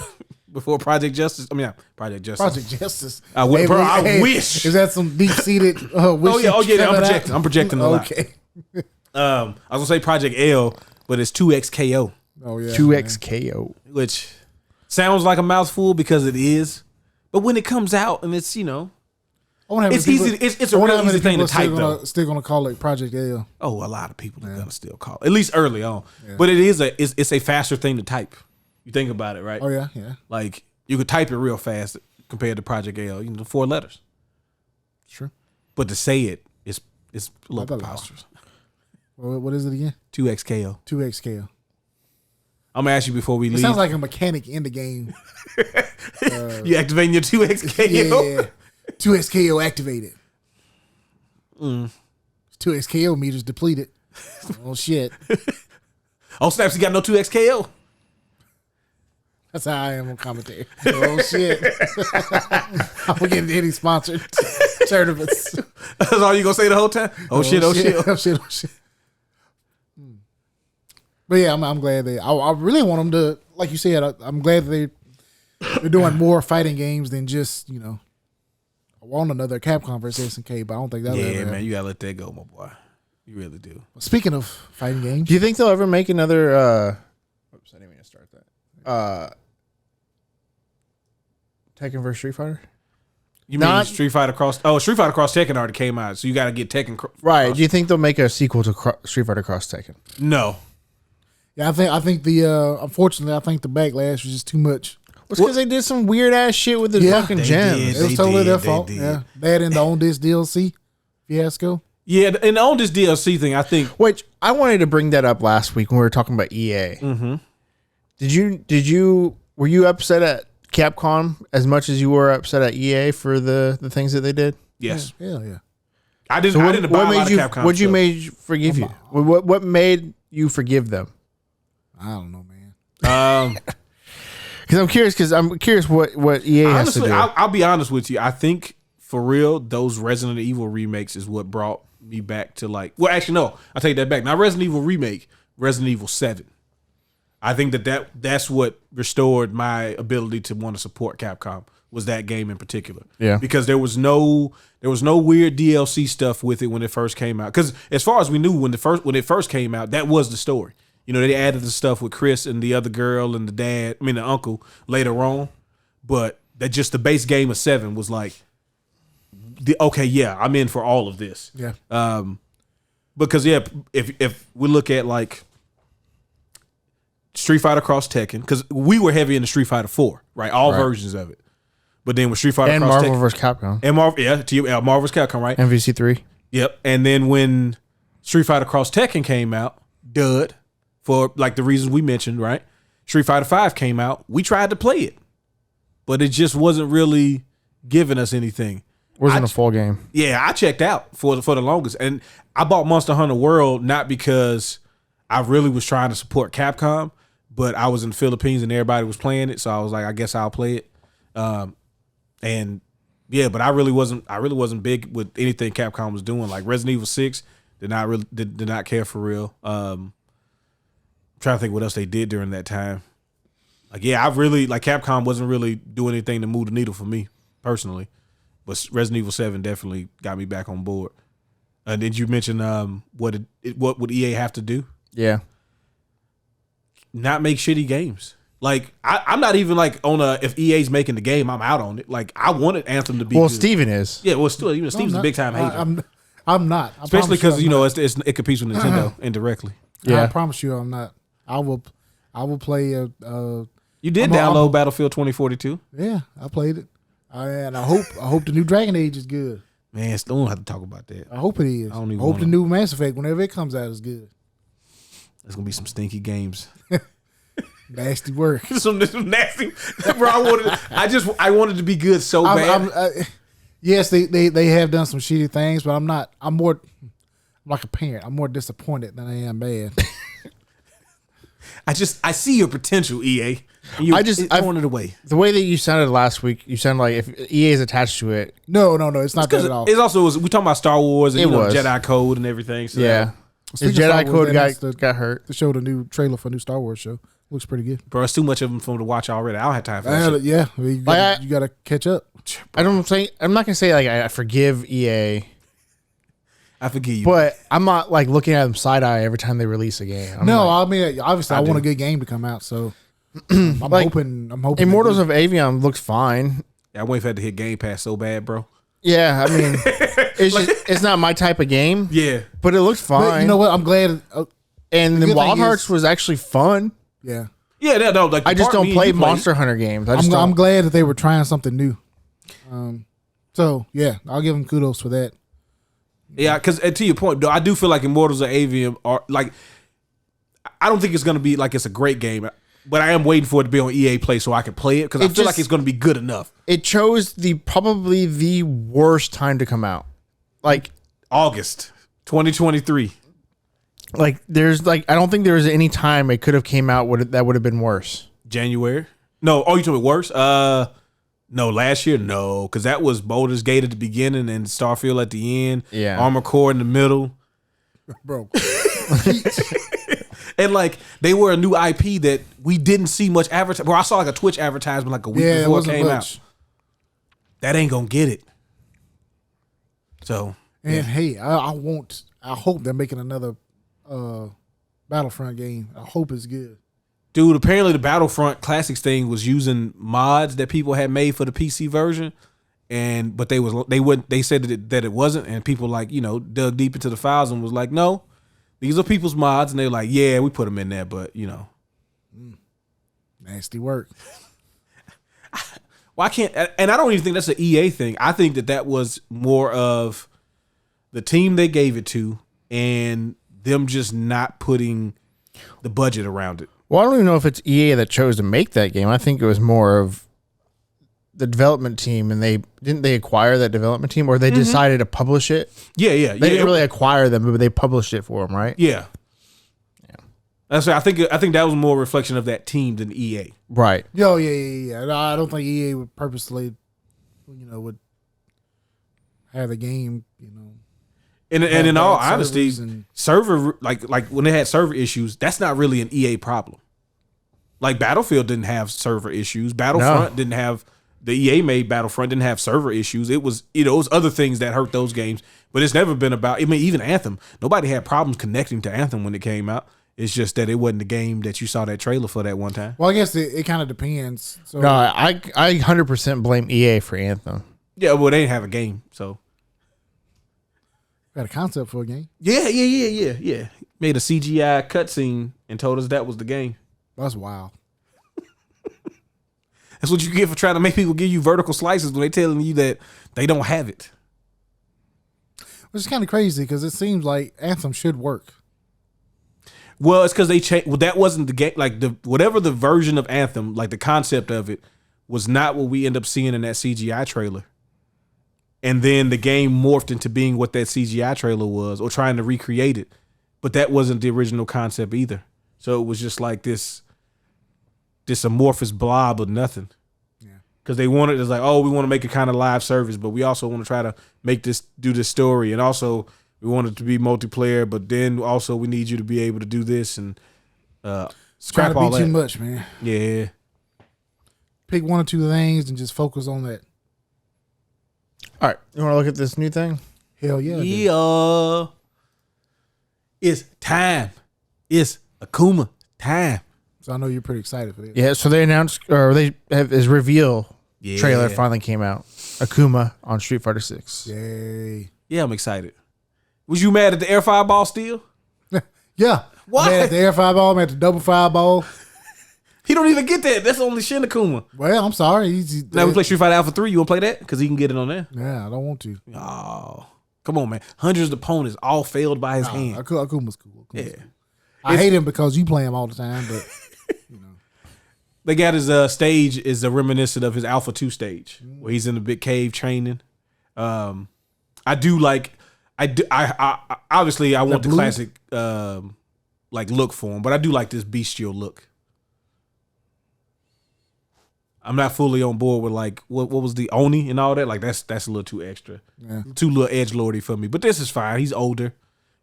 Project Justice. I mean, not Project Justice. Project Justice. I wish. Is that some deep seated? Oh yeah. I'm projecting a lot. Okay. I was gonna say Project L, but it's 2XKO. Oh yeah. 2XKO, which sounds like a mouthful because it is, but when it comes out and it's it's easy. It's a real easy thing to type though. Still gonna call it Project L. Oh, a lot of people are gonna still call it, at least early on. Yeah. But it's a faster thing to type. You think about it, right? Oh yeah. Like you could type it real fast compared to Project L. 4 letters. Sure. But to say it's a little preposterous. What is it again? 2XKO. 2XKO. I'm gonna ask you before we leave. It sounds like a mechanic in the game. You activating your 2XKO? Yeah. 2XKO activated. 2XKO meters depleted. Oh shit. Oh snaps! You got no 2XKO. That's how I am on commentary. Oh shit. I'm getting any sponsored tournaments. That's all you gonna say the whole time? Oh shit! But yeah, I'm glad I really want them to, like you said, I'm glad they're doing more fighting games than just, I want another Capcom versus SNK, but I don't think that'll ever happen. Man, you gotta let that go, my boy. You really do. Speaking of fighting games, do you think they'll ever make another? Oops, I didn't mean to start that. Tekken versus Street Fighter? You mean Street Fighter Cross? Oh, Street Fighter Cross Tekken already came out, so you got to get Tekken. Right. Do you think they'll make a sequel to Street Fighter Cross Tekken? No. Yeah, I think the unfortunately, I think the backlash was just too much. It's because they did some weird ass shit with the fucking gems. It was totally their fault. Yeah, they had in the On This DLC fiasco. Yeah, and on this DLC thing, I think. Which I wanted to bring that up last week when we were talking about EA. Mm-hmm. Were you upset at Capcom as much as you were upset at EA for the things that they did? Yes. Yeah. I didn't. I didn't buy a lot of Capcom. What made you forgive you? What made you forgive them? I don't know, man. Because I'm curious what EA has to do. I'll be honest with you. I think for real, those Resident Evil remakes is what brought me back to like. Well, actually, no. I'll take that back. Not Resident Evil remake. Resident Evil 7. I think that's what restored my ability to want to support Capcom. Was that game in particular? Yeah. Because there was no weird DLC stuff with it when it first came out. Because as far as we knew when it first came out, that was the story. You know, they added the stuff with Chris and the other girl and the uncle later on. But that just the base game of 7 was like, I'm in for all of this. Yeah. Because if we look at like Street Fighter Cross Tekken, because we were heavy into Street Fighter 4, right? All versions of it. But then with Street Fighter and Cross Marvel Tekken, vs. Capcom. And Marvel vs. Capcom, right? MVC3. Yep. And then when Street Fighter Cross Tekken came out, dud, for like the reasons we mentioned, right? Street Fighter 5 came out. We tried to play it, but it just wasn't really giving us anything. Wasn't a full game. Yeah, I checked out for the longest. And I bought Monster Hunter World not because I really was trying to support Capcom, but I was in the Philippines and everybody was playing it, so I was like, I guess I'll play it. And yeah, but I really wasn't big with anything Capcom was doing. Like Resident Evil 6 did not care for real. I'm trying to think what else they did during that time. Like, yeah, Capcom wasn't really doing anything to move the needle for me personally. But Resident Evil 7 definitely got me back on board. Did you mention what would EA have to do? Yeah. Not make shitty games. Like, I'm not even like if EA's making the game, I'm out on it. Like, I wanted Anthem to be good. Steven is. Yeah, well, still, even Steven's a big time hater. I'm not. Especially because, it competes with Nintendo indirectly. Yeah. I promise you I'm not. I will play You did download Battlefield 2042. Yeah, I played it. And I hope the new Dragon Age is good. Man, still don't have to talk about that. I hope it is. I hope the new Mass Effect, whenever it comes out, is good. There's gonna be some stinky games. Nasty work. some nasty, bro. I wanted to be good so bad. Yes, they have done some shitty things, but I'm not. I'm like a parent. I'm more disappointed than I am bad. I see your potential, EA. I throwing it away. The way that you sounded last week, you sounded like if EA is attached to it. No, it's not that at all. It's also we talking about Star Wars and Jedi Code and everything. So yeah, the Jedi Code got hurt. They showed a new trailer for a new Star Wars show. Looks pretty good. Bro, it's too much of them for me to watch already. I don't have time for that shit. Yeah, you got to catch up. I'm not gonna say like I forgive EA. I forgive you, but I'm not like looking at them side eye every time they release a game. I mean, obviously, I want a good game to come out, so I'm hoping. Immortals of Avion looked fine. Yeah, I wait for that to hit Game Pass so bad, bro. Yeah, I mean, it's not my type of game. Yeah, but it looked fine. But you know what? I'm glad. And the Wild Hearts was actually fun. Yeah. Yeah, no. Like I just don't play Monster Hunter games. I'm glad that they were trying something new. So yeah, I'll give them kudos for that. Yeah, because to your point, though, I do feel like Immortals of Avium are like. I don't think it's gonna be like it's a great game, but I am waiting for it to be on EA Play so I can play it because I feel like it's gonna be good enough. It chose probably the worst time to come out, like August 2023. Like I don't think there was any time it could have came out that would have been worse. January? No. Oh, you told me worse? No, last year, no, because that was Baldur's Gate at the beginning and Starfield at the end. Yeah, Armored Core in the middle, bro. And like they were a new IP that we didn't see much advertising. Bro, I saw like a Twitch advertisement like a week before it came out. That ain't gonna get it. So, and hey, I hope they're making another Battlefront game. I hope it's good. Dude, apparently the Battlefront Classics thing was using mods that people had made for the PC version, but they said that it wasn't, and people dug deep into the files and was like, no, these are people's mods, and they're like, yeah, we put them in there, but Nasty work. Well, I can't, and I don't even think that's an EA thing. I think that was more of the team they gave it to and them just not putting the budget around it. Well, I don't even know if it's EA that chose to make that game. I think it was more of the development team, and they acquire that development team, or they decided to publish it. Yeah. They didn't really acquire them, but they published it for them, right? Yeah. That's why I think that was more a reflection of that team than EA. Right. Yo, yeah. No, I don't think EA would purposely, would have the game, And in all bad honesty, servers server like when they had server issues, that's not really an EA problem. Like Battlefield didn't have server issues. Battlefront didn't have the EA made Battlefront didn't have server issues. It was it was other things that hurt those games, but it's never been about. I mean, even Anthem, nobody had problems connecting to Anthem when it came out. It's just that it wasn't the game that you saw that trailer for that one time. Well, I guess it kind of depends. So No, I 100% blame EA for Anthem. Yeah, well, they didn't have a game, so got a concept for a game. yeah. Made a CGI cutscene and told us that was the game. That's wild. That's what you get for trying to make people give you vertical slices when they telling you that they don't have it. Which is kind of crazy because it seems like Anthem should work. Well, it's because they changed. Well, that wasn't the game. Like whatever the version of Anthem, like the concept of it, was not what we end up seeing in that CGI trailer. And then the game morphed into being what that CGI trailer was, or trying to recreate it. But that wasn't the original concept either. So it was just like this amorphous blob of nothing. Yeah. Because they wanted, it's like, oh, we want to make a kind of live service, but we also want to try to do this story, and also we want it to be multiplayer, but then also we need you to be able to do this and scrap all be that. too much, man. Yeah. Pick one or two things and just focus on that. All right. You want to look at this new thing? Hell yeah. dude. Yeah. It's time. It's Akuma time. So I know you're pretty excited for this. Yeah, so they announced, or they have his reveal Yeah. trailer finally came out. Akuma on Street Fighter 6. Yay. Yeah, I'm excited. Was you mad at the air fireball still? Yeah. What? I'm at the air fireball. I'm at the double fireball. He don't even get that. That's only Shin Akuma. Well, I'm sorry. Now we play Street Fighter Alpha 3. You want to play that? Because he can get it on there. Yeah, I don't want to. Oh, come on, man. Hundreds of opponents all failed by his hand. Akuma's cool. Yeah. I hate him because you play him all the time, but They got his stage is a reminiscent of his Alpha 2 stage where he's in the big cave training. I obviously I want the blue? classic look for him, but I do like this bestial look. I'm not fully on board with what was the Oni and all that. Like that's a little too extra. Yeah. Too little edgelordy for me. But this is fine. He's older.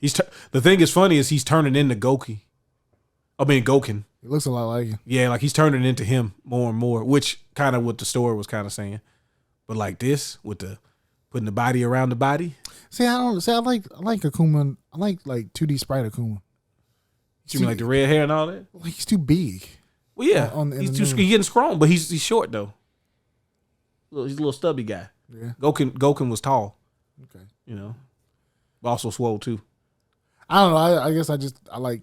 The thing is funny is he's turning into Goki. Goken. it looks a lot like him. Yeah, like he's turning into him more and more, which kind of what the story was kind of saying. But like this, with the putting the body around the body. See, I like Akuma. I like 2D sprite Akuma. You mean like the red hair and all that? Like he's too big. Well, yeah, in he's the too new- he's getting strong, but he's short though. He's a little stubby guy. Yeah. Goken was tall, Okay. but also swole too. I don't know. I guess I like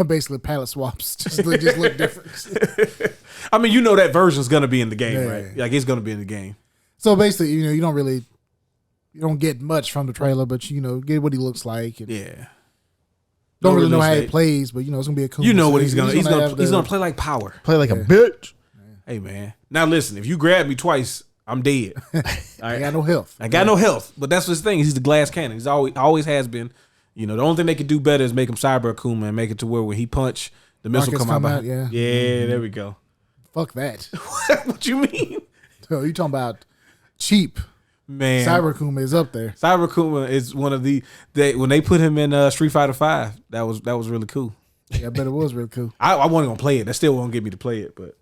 basically palette swaps. Just look different. I mean, that version's gonna be in the game, Yeah. right? Like it's gonna be in the game. So basically, you don't get much from the trailer, but get what he looks like. And Yeah. don't No really know release how he date. plays, but it's gonna be a cool. You know what he's gonna have he's the- gonna play like Power. Play like a bitch. Hey man, now listen, if you grab me twice, I'm dead. All I right? got no health. I got no health, but that's his thing. He's the glass cannon. He's always has been. The only thing they could do better is make him Cyber Akuma and make it to where when he punch, the missile Rockets come out. come out, behind. yeah. Yeah, there we go. Fuck that. What you mean, So you talking about cheap? man? Cyber Akuma is up there. Cyber Akuma is one of when they put him in Street Fighter 5. That was really cool. Yeah, I bet it was really cool. I wasn't gonna play it. That still won't get me to play it, but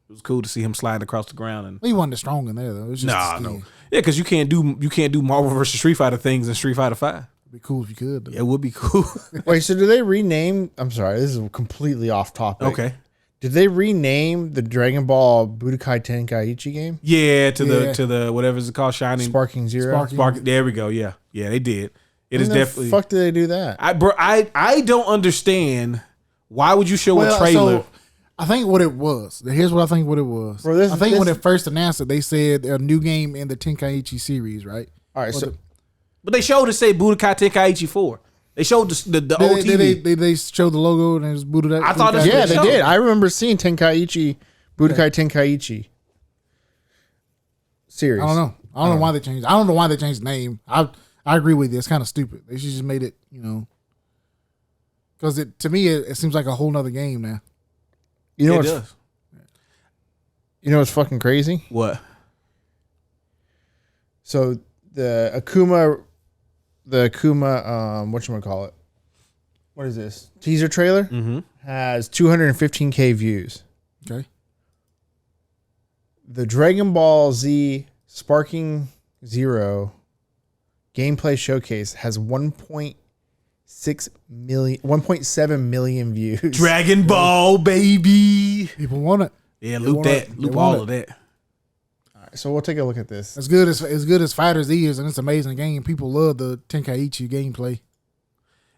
it was cool to see him sliding across the ground and. He wasn't strong in there though. It was just Nah, the no. skin. Yeah, because you can't do Marvel versus Street Fighter things in Street Fighter 5. It'd be cool if you could. Though. Yeah, it would be cool. Wait, so do they rename? I'm sorry, this is completely off topic. Okay. Did they rename the Dragon Ball Budokai Tenkaichi game? Yeah, to the whatever it's called, Shining Sparking Zero. There we go. Yeah, they did. It is When the definitely. fuck did they do that? I don't understand. Why would you show a trailer? So I think what it was. Here's what I think what it was. Bro, I think when it first announced it, they said a new game in the Tenkaichi series, right? All right, But they showed it say Budokai Tenkaichi 4. They showed the old TV. They showed the logo and it was Budokai. I thought that's yeah, what they showed. did. I remember seeing Tenkaichi, Budokai Tenkaichi series. I don't know. I don't know why they changed. I don't know why they changed the name. I agree with you. It's kind of stupid. They should just made it, because to me it seems like a whole nother game now. You know It what's does. you know what's fucking crazy? What? So the Akuma, whatchamacallit? What is this? Teaser trailer has 215K views. Okay. The Dragon Ball Z Sparking Zero gameplay showcase has 1.7 million views. Dragon Ball, baby. People want it. Yeah, They loop want that. it. Loop They want all of that. All right, so we'll take a look at this. As good as Fighter Z is, and it's an amazing game. People love the Tenkaichi gameplay.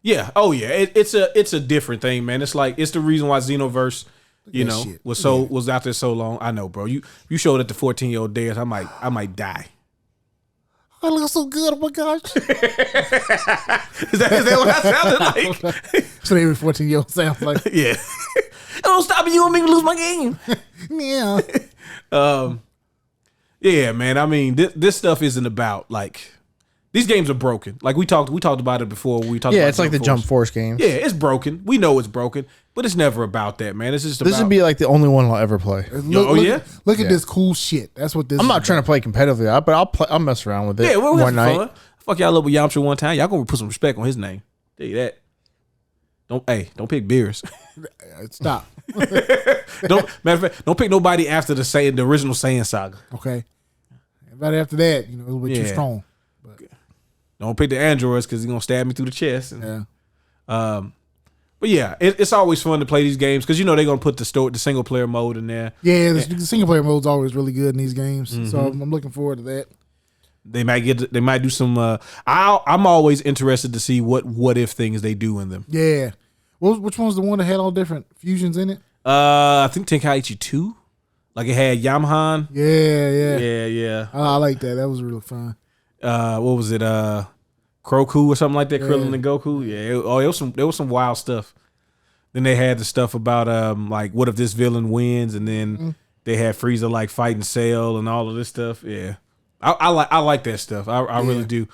Yeah. Oh yeah. It's a different thing, man. It's the reason why Xenoverse, shit. was out there so long. I know, bro. You showed it to 14-year-old days. I might die. I look so good. Oh my gosh. Is that what I sounded like? So every 14-year-old sounds like. Yeah. Don't stop it. You want me to lose my game. Yeah. Yeah, man. I mean, this stuff isn't about like these games are broken. Like we talked about it before. We talked. Yeah, about it's like the Jump Force games. Yeah, it's broken. We know it's broken, but it's never about that, man. It's just This would be like the only one I'll ever play. yeah? Look at this cool shit. That's what this. I'm not trying to play competitively, but I'll mess around with it. Yeah, we'll have one some night. fun. Fuck y'all up with Yamcha one time. Y'all gonna put some respect on his name. Tell you that. Don't pick beers. Stop. Matter of fact, don't pick nobody after the original Saiyan saga. Okay. Everybody after that, a little bit too strong. Don't pick the androids because he's gonna stab me through the chest. Yeah. But yeah, it's always fun to play these games because they're gonna put the single player mode in there. Yeah, the single player mode's always really good in these games, so I'm looking forward to that. They might do some. I'm always interested to see what if things they do in them. Yeah. Well, which one's the one that had all different fusions in it? I think Tenkaichi 2. Like it had Yamhan. Yeah. Yeah. I like that. That was really fun. What was it? Kroku or something like that. Krillin and Goku. Yeah. There was some wild stuff. Then they had the stuff about like what if this villain wins, and then they had Frieza like fighting Cell and all of this stuff. Yeah. I like that stuff. I really do.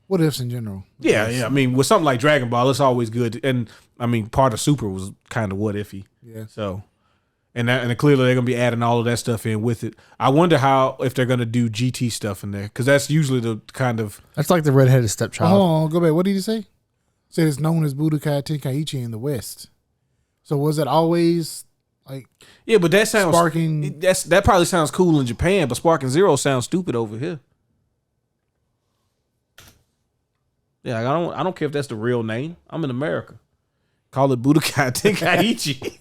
What ifs in general? Yeah. I mean, with something like Dragon Ball, it's always good. And I mean, part of Super was kind of what ify. Yeah. So, and clearly they're gonna be adding all of that stuff in with it. I wonder if they're gonna do GT stuff in there because that's usually the kind of. That's like the redheaded stepchild. Hold on, go back. What did he say? Said it's known as Budokai Tenkaichi in the West. So was it always like? Yeah, but that sounds Sparking. that probably sounds cool in Japan, but Sparking Zero sounds stupid over here. Yeah, I don't care if that's the real name. I'm in America. Call it Budokai Tenkaichi.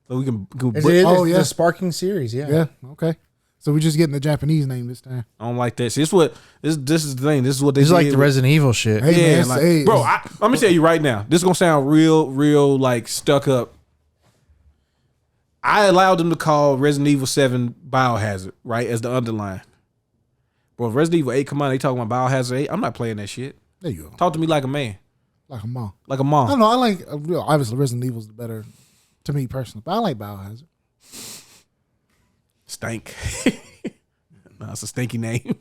So we can It's yeah. the Sparking series. Yeah. Yeah. Okay. So we're just getting the Japanese name this time. I don't like that. See, this is the thing. This is what they This is like did the with- Resident Evil shit. Hey, Yeah, man, like, hey, bro. Let me tell you right now. This is gonna sound real like stuck up. I allowed them to call Resident Evil 7 Biohazard, right, as the underline. Bro, if Resident Evil 8 come on, they talking about Biohazard 8. I'm not playing that shit. There you go. Talk to me like a man, Like a mom. like a I mom. don't know. I like obviously Resident Evil's the better to me personally, but I like Biohazard. Stank. No, it's a stinky name.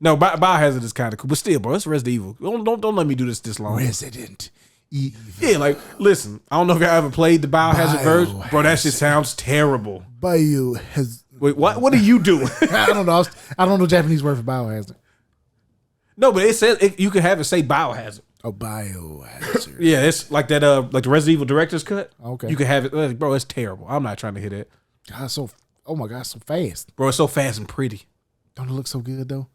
No, Biohazard is kind of cool, but still, bro, it's Resident Evil. Don't let me do this long. Resident Evil. Yeah, like listen, I don't know if y'all ever played the Biohazard version, bro. That shit sounds terrible. Biohazard. Wait, what are you doing? I don't know. I don't know Japanese word for biohazard. No, but it says you can have it say Biohazard. Oh, biohazard. Yeah, it's like that. Like the Resident Evil director's cut. Okay. You can have it, bro. It's terrible. I'm not trying to hit it, God, oh my God, so fast. bro. It's so fast and pretty. Don't it look so good though?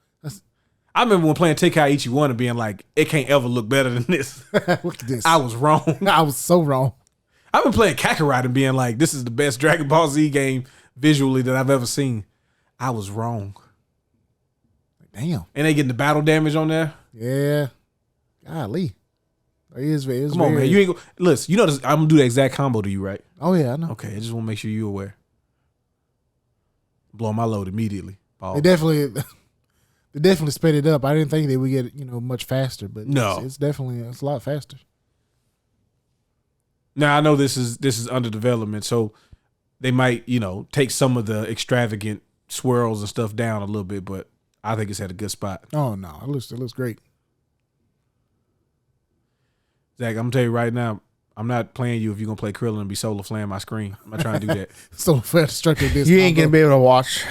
I remember when playing Tenkaichi 1 and being like, it can't ever look better than this. Look at this. I was wrong. I was so wrong. I've been playing Kakarot and being like, this is the best Dragon Ball Z game visually that I've ever seen. I was wrong. Damn. And they getting the battle damage on there. Yeah. Golly. It is Come on, man. You ain't listen, you know this, I'm gonna do the exact combo to you, right? Oh yeah, I know. Okay, I just want to make sure you're aware. Blow my load immediately. They definitely sped it up. I didn't think they would get much faster, but no, it's definitely a lot faster. Now I know this is under development, so they might take some of the extravagant swirls and stuff down a little bit, but I think it's at a good spot. Oh no, it looks great. Zach, I'm gonna tell you right now, I'm not playing you if you're gonna play Krillin and be solar flame my screen. I'm not trying to do that. Solar flame destructive disc. You ain't gonna be able to watch.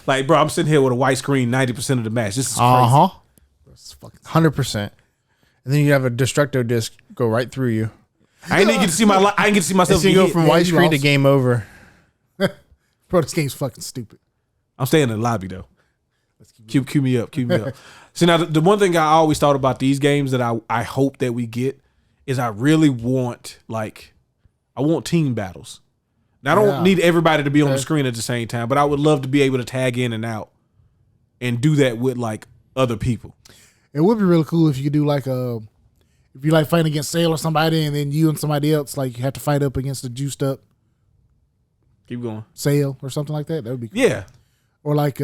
Like, bro, I'm sitting here with a white screen 90% of the match. This is crazy. That's fucking 100%. And then you have a destructo disc go right through you. I ain't get to see I ain't get to see myself. You go from white screen to game over. Bro, this game's fucking stupid. I'm staying in the lobby though. Cue me up. See, now the one thing I always thought about these games that I hope that we get is I really want I want team battles. Now I don't need everybody to be on the screen at the same time, but I would love to be able to tag in and out and do that with other people. It would be really cool if you could do if you fighting against Sale or somebody, and then you and somebody else you have to fight up against the juiced up. Keep going. Sale or something like that. That would be cool. Yeah. Or like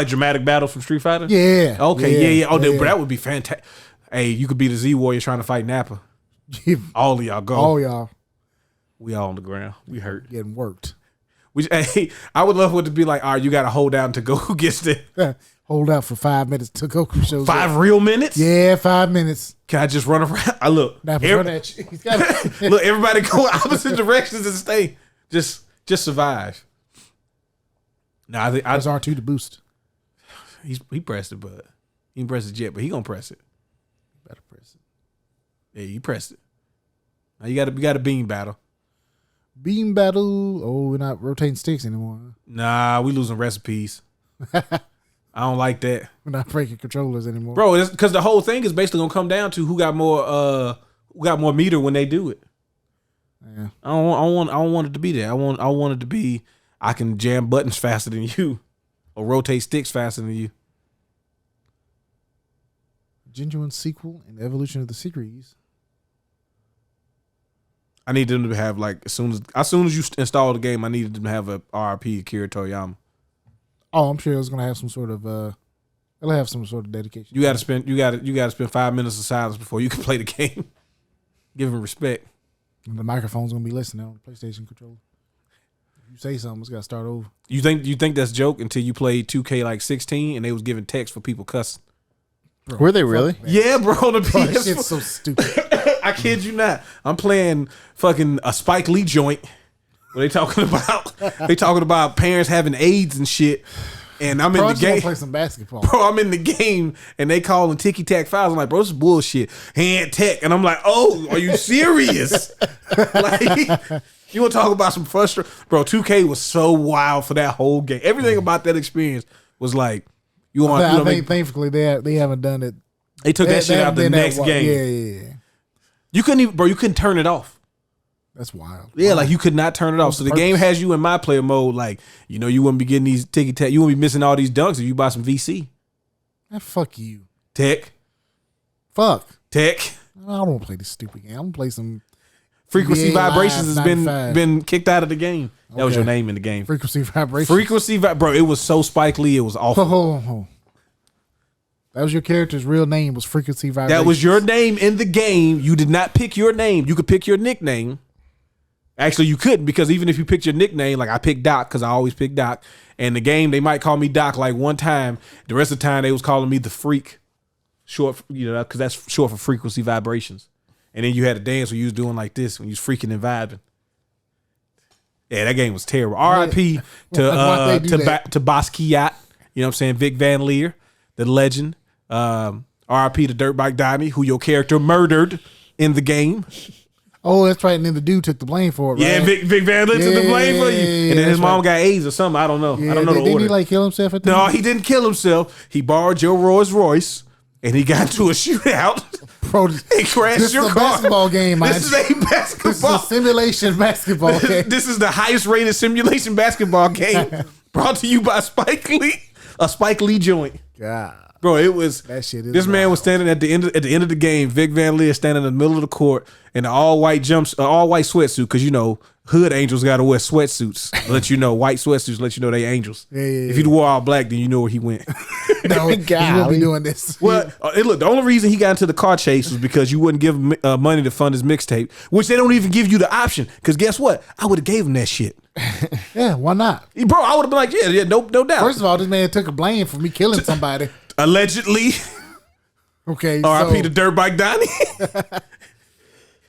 dramatic battle from Street Fighter? Yeah. Okay, yeah. Oh, yeah. But that would be fantastic. Hey, you could be the Z Warrior trying to fight Nappa. All of y'all go. All y'all. We all on the ground. We hurt. Getting worked. I would love it to be like, all right, you got to hold down to Goku gets there. Hold out for 5 minutes till Goku shows up. 5 real minutes? Yeah, 5 minutes. Can I just run around? Run at you. Look, everybody go opposite directions and stay. Just survive. Now I think that's R2 to boost. He pressed it, but he didn't press it yet, but he gonna press it. Better press it. Yeah, you pressed it. Now you got a beam battle. Beam battle. Oh, we're not rotating sticks anymore. Huh? Nah, we losing recipes. I don't like that. We're not breaking controllers anymore, bro. Because the whole thing is basically gonna come down to who got more meter when they do it. Yeah. I don't want it to be that. I want it to be I can jam buttons faster than you, or rotate sticks faster than you. Genuine sequel and evolution of the series. I need them to have as soon as you install the game, I needed them to have a RP Akira Toriyama. Oh, I'm sure it's gonna have some sort of it'll have some sort of dedication. You gotta spend 5 minutes of silence before you can play the game. Give him respect. And the microphone's gonna be listening on the PlayStation controller. If you say something, it's gotta start over. You think that's joke until you played 2K 16 and they was giving text for people cussing. Bro, were they really? Yeah, bro. The bro, that shit's so stupid. I kid you not. I'm playing fucking a Spike Lee joint. Where they talking about parents having AIDS and shit. And I'm in the game. Play some basketball. Bro, I'm in the game and they calling ticky tack fouls. I'm like, bro, this is bullshit. Hand tech. And I'm like, oh, are you serious? You want to talk about some frustration? Bro, 2K was so wild for that whole game. Everything about that experience was like, thankfully they haven't done it. They took that shit out the next game. Yeah. You couldn't turn it off. That's wild. Yeah, you could not turn it off. So the game has you in my player mode. You wouldn't be getting these ticky tack. You wouldn't be missing all these dunks if you buy some VC. Man, fuck you. Tech. Fuck. Tech. I don't want to play this stupid game. I'm gonna play some Frequency NBA Vibrations Live has been kicked out of the game. That was your name in the game. Frequency Vibrations. Bro, it was so Spike Lee, it was awful. That was your character's real name, was Frequency Vibrations. That was your name in the game. You did not pick your name. You could pick your nickname. Actually, you couldn't, because even if you picked your nickname, I picked Doc because I always pick Doc. And the game, they might call me Doc one time. The rest of the time, they was calling me the Freak. Short, because that's short for Frequency Vibrations. And then you had a dance where you was doing like this when you was freaking and vibing. Yeah, that game was terrible. R.I.P. to Basquiat. You know what I'm saying? Vic Van Leer, the legend. R.I.P. to Dirtbike Donnie, who your character murdered in the game. Oh, that's right. And then the dude took the blame for it, right? Yeah, Vic Van Leer took the blame for you. And then his mom got AIDS or something. I don't know. I don't know the order. Didn't he kill himself at the No, he didn't kill himself. He borrowed your Rolls Royce and he got into a shootout. Bro, They crashed this your is a car. basketball game, man. This is a basketball. This is a simulation basketball game. This is the highest rated simulation basketball game brought to you by Spike Lee. A Spike Lee joint. God. Bro, it was That shit is this man wild. was standing at the end of the game. Vic Van Lee is standing in the middle of the court in an all white sweatsuit because you know hood angels got to wear sweatsuits. Let you know white sweatsuits. Let you know they angels. Yeah. If he wore all black, then you know where he went. No, he won't be doing this. Well, look, the only reason he got into the car chase was because you wouldn't give him money to fund his mixtape, which they don't even give you the option. Because guess what? I would have gave him that shit. Yeah, why not? Bro, I would have been like, yeah, no doubt. First of all, this man took a blame for me killing somebody. Allegedly. Okay, R.I.P. so to Dirt Bike Donnie.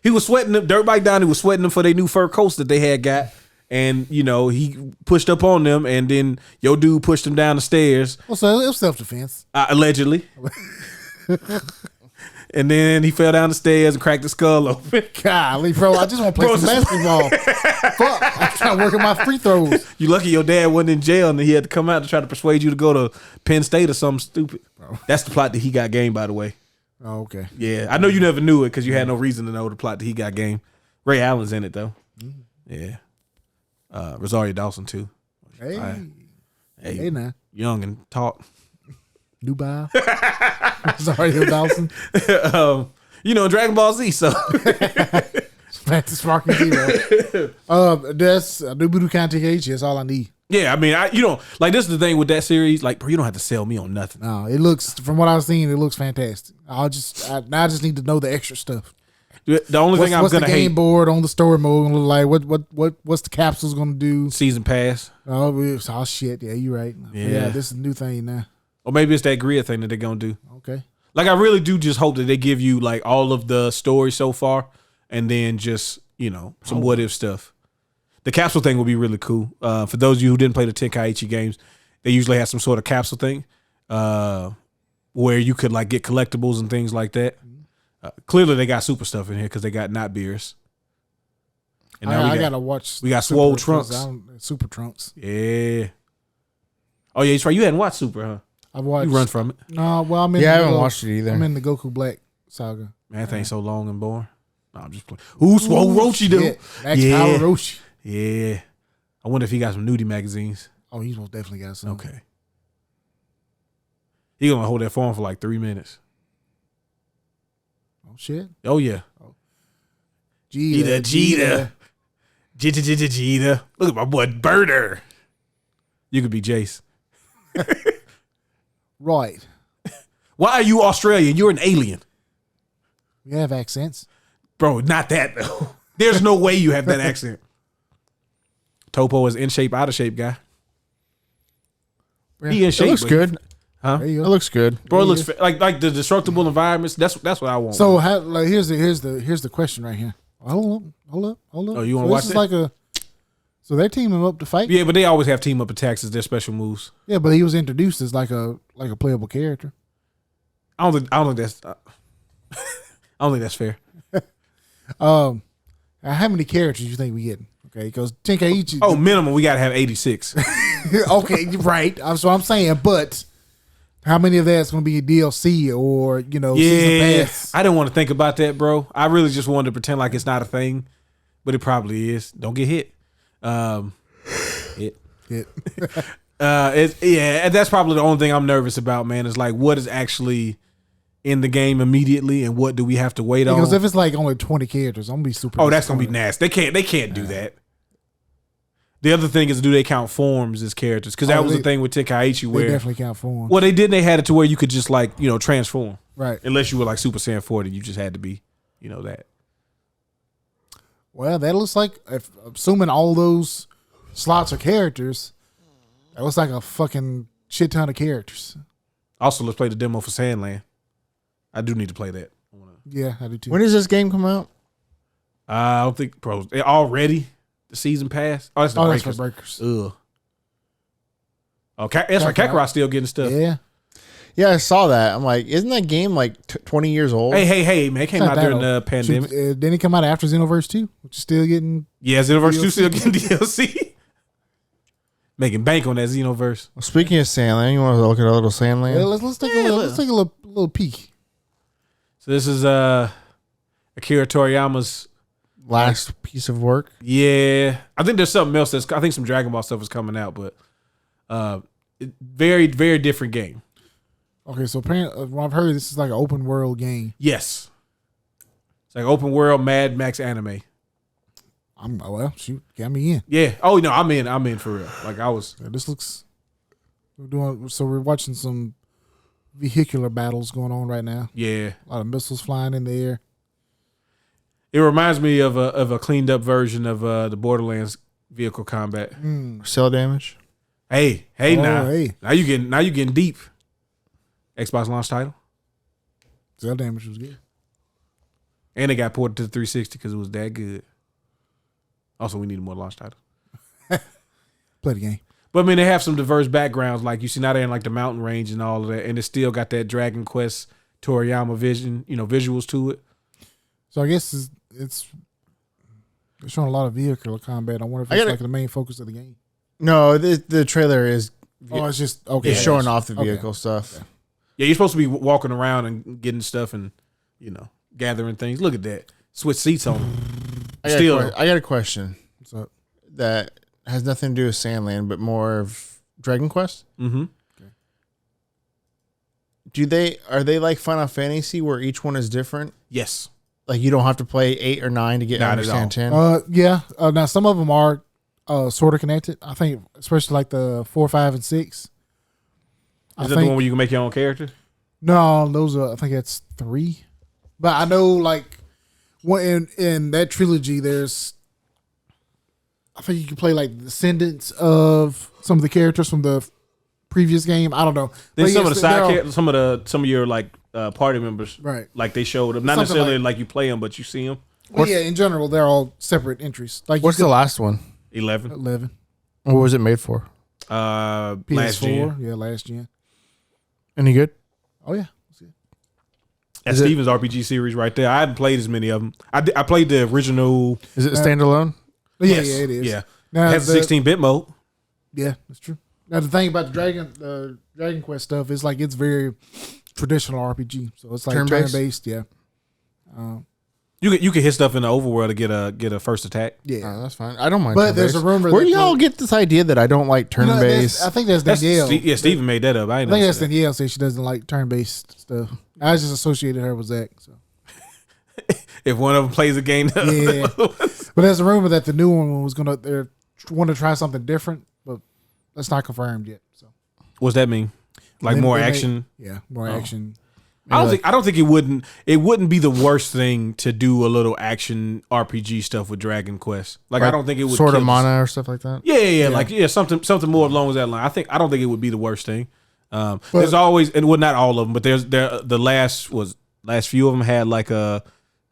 He was sweating them. Dirt Bike Donnie was sweating them for their new fur coats that they had got. And, you know, he pushed up on them, and then your dude pushed him down the stairs. well, so it was self-defense. Allegedly. And then he fell down the stairs and cracked his skull open. Golly, bro, I just want to play some basketball. Fuck, I'm trying to work on my free throws. You lucky your dad wasn't in jail and he had to come out to try to persuade you to go to Penn State or something stupid. Bro. That's the plot that he got game, by the way. Oh, okay. Yeah, I know you never knew it because you had no reason to know the plot that he got game. Ray Allen's in it, though. Yeah. Rosario Dawson, too. Hey, Hey, hey now. young and taught. Dubai. Sorry, Dawson. You know, Dragon Ball Z, so. Francis Sparking Zero. That's Nubudu Conte H. That's all I need. Yeah, I mean, like this is the thing with that series. Like, bro, you don't have to sell me on nothing. No, it looks, from what I was seeing, it looks fantastic. I just need to know the extra stuff. The only thing I'm What's gonna the game hate board on the story mode gonna look like? What's the capsules gonna do? season pass, Oh shit! Yeah, you're right. Yeah. This is a new thing now. or maybe it's that grid thing that they're gonna do. Okay. Like, I really do just hope that they give you like all of the story so far, and then just some what if stuff. The capsule thing would be really cool. For those of you who didn't play the Tenkaichi games, they usually have some sort of capsule thing where you could like get collectibles and things like that. Clearly, they got super stuff in here because they got not beers. And now I gotta watch. we got Swole Trunks. Super Trunks. Yeah. Oh yeah, that's right. You hadn't watched Super, huh? I've watched. You run from it. No, well, I'm in. Yeah, I the, haven't watched it either. I'm in the Goku Black saga. Man, that thing's so long and boring. No, I'm just playing. Who's Swole Roshi do? Shit. Max Power Roshi. Yeah. I wonder if he got some nudie magazines. Oh, he's most definitely got some. Okay. He gonna hold that phone for like 3 minutes. Oh shit. Oh yeah. Jeter. Jeter. Look at my boy Birder. You could be Jace. Right. Why are you Australian? You're an alien. We have accents. Bro, not that though. There's no way you have that accent. Topo is in shape, out of shape guy. He in It shape. looks but- good. Huh? There you It go. looks good. Bro, it looks like the destructible environments. That's what I want. So here's the question right here. Hold up. Oh, you wanna so watch this is that? like so they're teaming up to fight. Yeah, but they always have team up attacks as their special moves. Yeah, but he was introduced as like a playable character. I don't think that's. I don't think that's fair. How many characters you think we getting? Okay, because Tenkaichi. Oh, minimum we gotta have 86. Okay, right. That's what I'm saying. But how many of that's going to be a DLC or season Yeah, pass? I didn't want to think about that, bro. I really just wanted to pretend like it's not a thing, but it probably is. Don't get hit. It. And that's probably the only thing I'm nervous about, man. Is like what is actually in the game immediately, and what do we have to wait on? Because if it's like only 20 characters, I'm gonna be super. Oh, that's gonna be disappointed. nasty. They can't do that. The other thing is, do they count forms as characters? Because that was the thing with Tenkaichi They where definitely count for them. well, they did. They had it to where you could just like transform, Right. unless you were like Super Saiyan 40. You just had to be, that. Well, that looks like, assuming all those slots are characters, that looks like a fucking shit ton of characters. Also, let's play the demo for Sandland. I do need to play that. Yeah, I do too. When does this game come out? I don't think pros already the season pass. Oh, that's the That's breakers. for breakers. Ugh. Okay, that's right. Kakarot's still getting stuff. Yeah. Yeah, I saw that. I'm like, isn't that game like 20 years old? Hey, man! It came Not out that during old. the pandemic. Didn't it come out after Xenoverse 2, which is still getting? Yeah, Xenoverse 2 DLC. still getting DLC. Making bank on that Xenoverse. Well, speaking of Sandland, you want to look at a little Sandland? Yeah, let's take a little peek. So this is Akira Toriyama's Last piece of work. Yeah, I think there's something else I think some Dragon Ball stuff is coming out, but very, very different game. Okay, so apparently, what I've heard, this is like an open world game. Yes, it's like open world Mad Max anime. Shoot, got me in. Yeah. Oh no, I'm in for real. Like I was. Yeah, this looks. We're watching some vehicular battles going on right now. Yeah. A lot of missiles flying in the air. It reminds me of a cleaned up version of the Borderlands vehicle combat. Cell damage. Hey, now you getting deep. Xbox launch title. Cell damage was good. And it got ported to the 360 because it was that good. Also, we need more launch title. Play the game. But I mean, they have some diverse backgrounds. Like you see now they're in like the mountain range and all of that, and it still got that Dragon Quest Toriyama vision, visuals to it. So I guess it's showing a lot of vehicular combat. I wonder if it's like the main focus of the game. No, the trailer is. Oh, it's just okay. It's showing off the vehicle stuff. Okay. Yeah, you're supposed to be walking around and getting stuff and gathering things. Look at that. Switch seats on. I got a question. What's up? That has nothing to do with Sandland, but more of Dragon Quest. Mm-hmm. Okay. Are they like Final Fantasy where each one is different? Yes. Like you don't have to play 8 or 9 to get understand 10. Yeah. Now some of them are sort of connected. I think especially like the 4, 5, and 6. Is that the one where you can make your own character? No, those are. I think that's 3. But I know like in that trilogy, there's. I think you can play like descendants of some of the characters from the previous game. I don't know. Then some of the side characters, some of your like party members, right? Like they showed up, not Something necessarily like you play them, but you see them. Well, yeah, in general, they're all separate entries. Like what's the last one? 11. What was it made for? PS4. Last gen. Yeah, last gen. Any good? Oh yeah. That's Steven's RPG series right there. I hadn't played as many of them. I played the original. Is it standalone? Yes. Yeah, it is. Yeah. Now, it has a 16-bit mode. Yeah, that's true. Now the thing about the Dragon Quest stuff is like it's very traditional RPG. So it's like turn-based. Yeah. You can hit stuff in the overworld to get a first attack. Yeah, that's fine. I don't mind. But there's a rumor. Where do y'all get this idea that I don't like turn-based? I think that's Danielle. Steven made that up. I think that's Danielle says she doesn't like turn-based stuff. I just associated her with Zach. So if one of them plays a game, yeah. But there's a rumor that the new one was want to try something different, but that's not confirmed yet. So what's that mean? Like more action? More action. I don't think it wouldn't be the worst thing to do a little action RPG stuff with Dragon Quest. Like I don't think it would sort of mana or stuff like that. Yeah. Like something more along that line. I don't think it would be the worst thing. There's always, and well, not all of them, but the last few of them had like a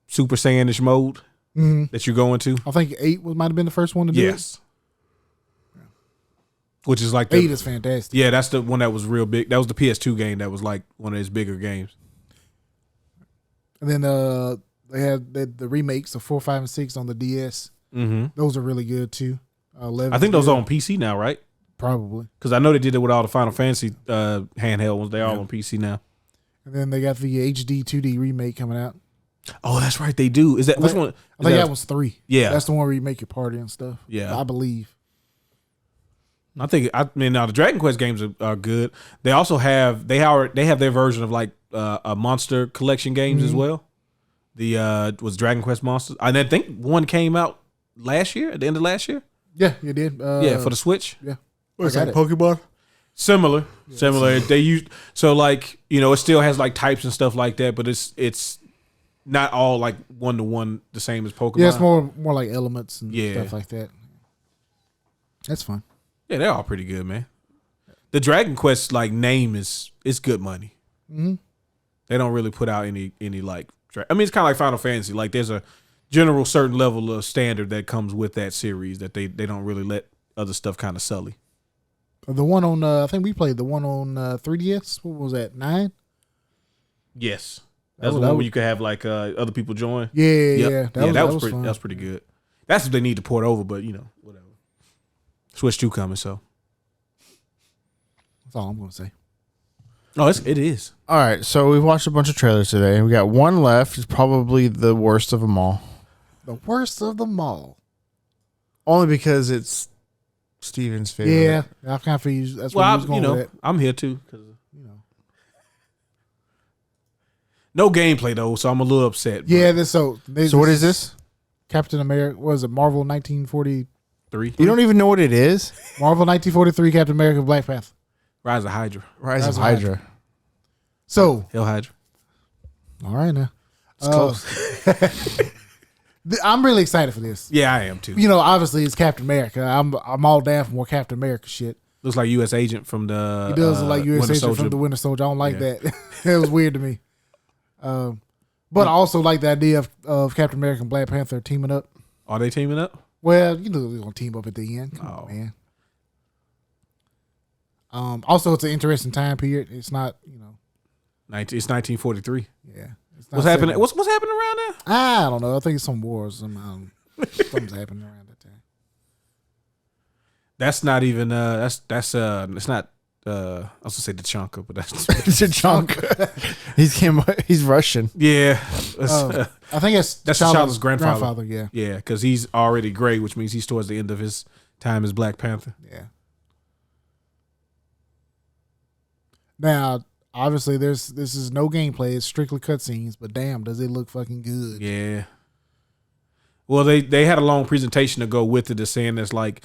Super Saiyanish mode that you go into. I think 8 might have been the first one to do it. Which is like 8 is fantastic. Yeah, that's the one that was real big. That was the PS2 game that was like one of his bigger games. And then they had the remakes of 4, 5, and 6 on the DS. Mm-hmm. Those are really good too. 11 I think those are on PC now, right? Probably. Because I know they did it with all the Final Fantasy handheld ones. They're all on PC now. And then they got the HD 2D remake coming out. Oh, that's right. They do. Is that which one? I think that was 3. Yeah. That's the one where you make your party and stuff. Yeah. I believe. Now the Dragon Quest games are good. They also have their version of like a monster collection games as well. The was Dragon Quest Monsters. I think one came out last year, at the end of last year. Yeah, you did. For the Switch. Yeah. What's that, Pokemon? Similar. They use it still has like types and stuff like that, but it's not all like 1-to-1 the same as Pokemon. Yeah, it's more like elements and stuff like that. That's fun. Yeah, they're all pretty good, man. The Dragon Quest like name is good money. Mm-hmm. They don't really put out any like. I mean, it's kind of like Final Fantasy. Like, there's a general certain level of standard that comes with that series that they don't really let other stuff kind of sully. The one on I think we played the one on 3DS. What was that? 9? Yes, that's the one where you could have like other people join. Yeah. That was pretty good. That's what they need to port over, but whatever. Switch 2 coming, so that's all I'm gonna say. Oh, it is. All right, so we've watched a bunch of trailers today. We got one left. It's probably the worst of them all. The worst of them all. Only because it's Steven's favorite. Yeah, I kind of feel that's what he was going with that. I'm here too. 'Cause, You know. no gameplay though, so I'm a little upset. Yeah, So what is this? Captain America, what was it, Marvel 1940? Three. You don't even know what it is? Marvel 1943, Captain America, Black Panther. Rise of Hydra. Rise of Hydra. So, Hell Hydra. all right now. It's close. I'm really excited for this. Yeah, I am too. You know, obviously it's Captain America. I'm all down for more Captain America shit. Looks like U.S. agent from the. He does look like U.S. Winter agent Soldier. from the Winter Soldier. I don't like Yeah. that. It was weird to me. But I also like the idea of Captain America and Black Panther teaming up. Are they teaming up? Well, you know they're gonna team up at the end. Come on, man. Also, it's an interesting time period. It's not, you know. It's 1943. Yeah. It's not What's happening? 70s. What's happening around there? I don't know. I think it's some wars. Something's happening around that time. That's not even. It's not. I was gonna say the Chonka, but that's. It's a chunk. He's Russian. Yeah. I think it's That's T'Challa's grandfather. Yeah. Yeah, because he's already gray, which means he's towards the end of his time as Black Panther. Yeah. Now, obviously, this is no gameplay. It's strictly cutscenes. But damn, does it look fucking good? Yeah. Well, they had a long presentation to go with it, that's saying that's like,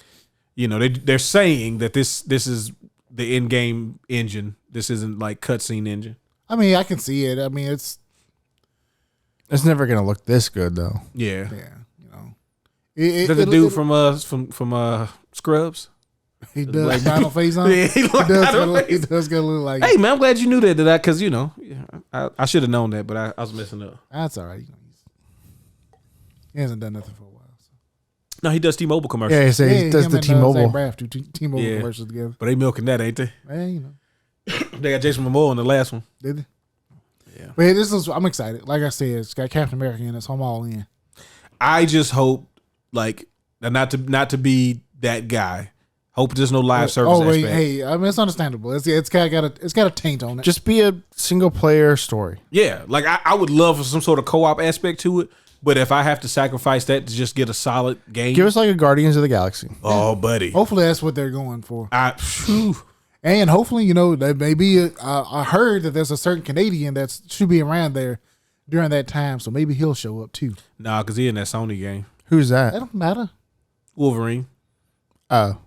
you know, they're saying that this is the in-game engine. This isn't like cutscene engine. I mean, I can see it. I mean, it's never gonna look this good though. Yeah. you know, Is that the dude from Scrubs? he does like Donald face on. Yeah, He does get a little like. Hey man, I'm glad you knew that because you know I should have known that, but I was messing up. That's all right. You know, he hasn't done nothing for a while. So. No, he does T-Mobile commercials. Yeah, he does him the and, T-Mobile. Zach Braff do T-Mobile commercials together. But they milking that, ain't they? Man, you know, They got Jason Momoa in the last one. did they? Yeah. But I'm excited. Like I said, it's got Captain America in it, so I'm all in. I just hope, like, not to be that guy. Hope there's no live service. Oh wait, aspect. hey, I mean it's understandable. It's got a taint on it. Just be a single player story. Yeah, like I would love for some sort of co-op aspect to it, but if I have to sacrifice that to just get a solid game, Give us like a Guardians of the Galaxy. oh buddy, Hopefully that's what they're going for. phew. And hopefully, you know, there may be I heard that there's a certain Canadian that should be around there during that time, so maybe he'll show up too. Nah, because he in that Sony game. Who's That that? don't matter. Wolverine. Oh.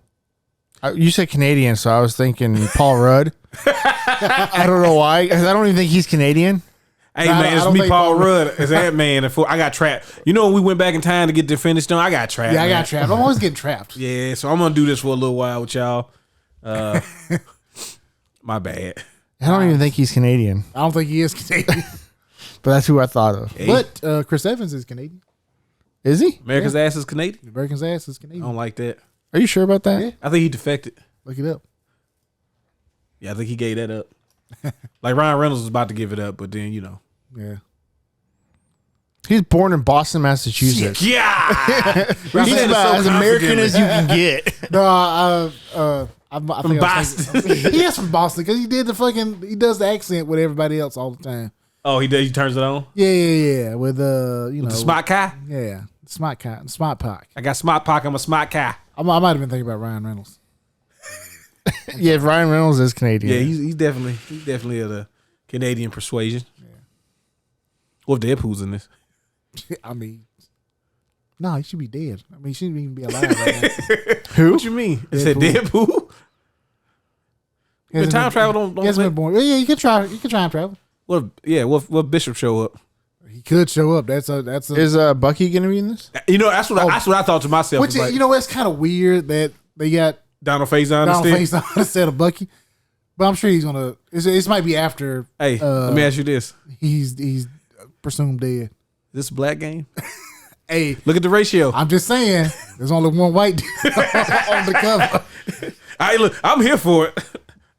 You said Canadian, so I was thinking Paul Rudd. I don't know why. 'Cause I don't even think he's Canadian. Hey Nah, I man, it's don't me, think Paul Paul- Rudd, as Ant-Man. I got trapped. You know when we went back in time to get the finish done, I got trapped. Yeah, I man. got trapped. I'm always getting trapped. Yeah, so I'm gonna do this for a little while with y'all. My bad. I don't even think he's Canadian, I don't think he is Canadian, but that's who I thought of. Hey, but Chris Evans is Canadian. Is he? America's ass is Canadian. American's ass is I Canadian. don't like that. Are you sure about that? Yeah. I think he defected. Look it up. Yeah, I think he gave that up. Like Ryan Reynolds was about to give it up, but then you know. Yeah. He's born in Boston, Massachusetts. Yeah, He's about as American as you can get. No, I think I was Boston. thinking- he is from Boston because he does the accent with everybody else all the time. Oh, he turns it on. Yeah. With you know, The smart guy. yeah, smart pock. I got smart pock. I'm a smart guy. I might have been thinking about Ryan Reynolds. Yeah, Ryan Reynolds is Canadian. Yeah, he's definitely of the Canadian persuasion. Yeah. What if Deadpool's in this? I mean, no, he should be dead. I mean, he shouldn't even be alive right now. Who? What you mean? It said Deadpool. He hasn't time been- travel don't He hasn't make- been born. Yeah, you can try. You can try and travel. What Bishop show up? He could show up. That's a. Is Bucky going to be in this? You know, that's what I thought to myself. Which was like, you know, it's kind of weird that they got Donald Faison Donald instead. Faison instead of Bucky. But I'm sure he's gonna. This might be after Hey, let me ask you this: he's presumed dead. Is this a black game? Hey, Look at the ratio. I'm just saying, there's only one white dude on the cover. I'm here for it.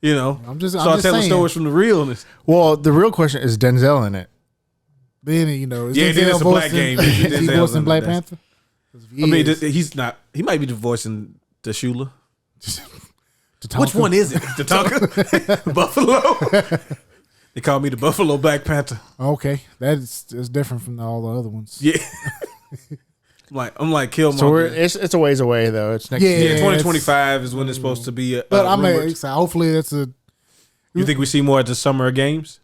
You know, I'm just start telling saying. stories from the realness. Well, the real question is Denzel in it. Then you know, is Yeah, then Denzel it's a black voicing- game. Is he Denzel's voicing in Black it. Panther? I mean, he's not. He might be voicing the Shula. Which one is it? Tatanka? Buffalo? They call me the Buffalo Black Panther. Okay, that's different from all the other ones. Yeah. I'm like Killmonger. So it's a ways away though. It's next Yeah. year. 2025 is when it's supposed to be. But I'm rumored. excited. Hopefully that's a. You think we see more at the Summer Games?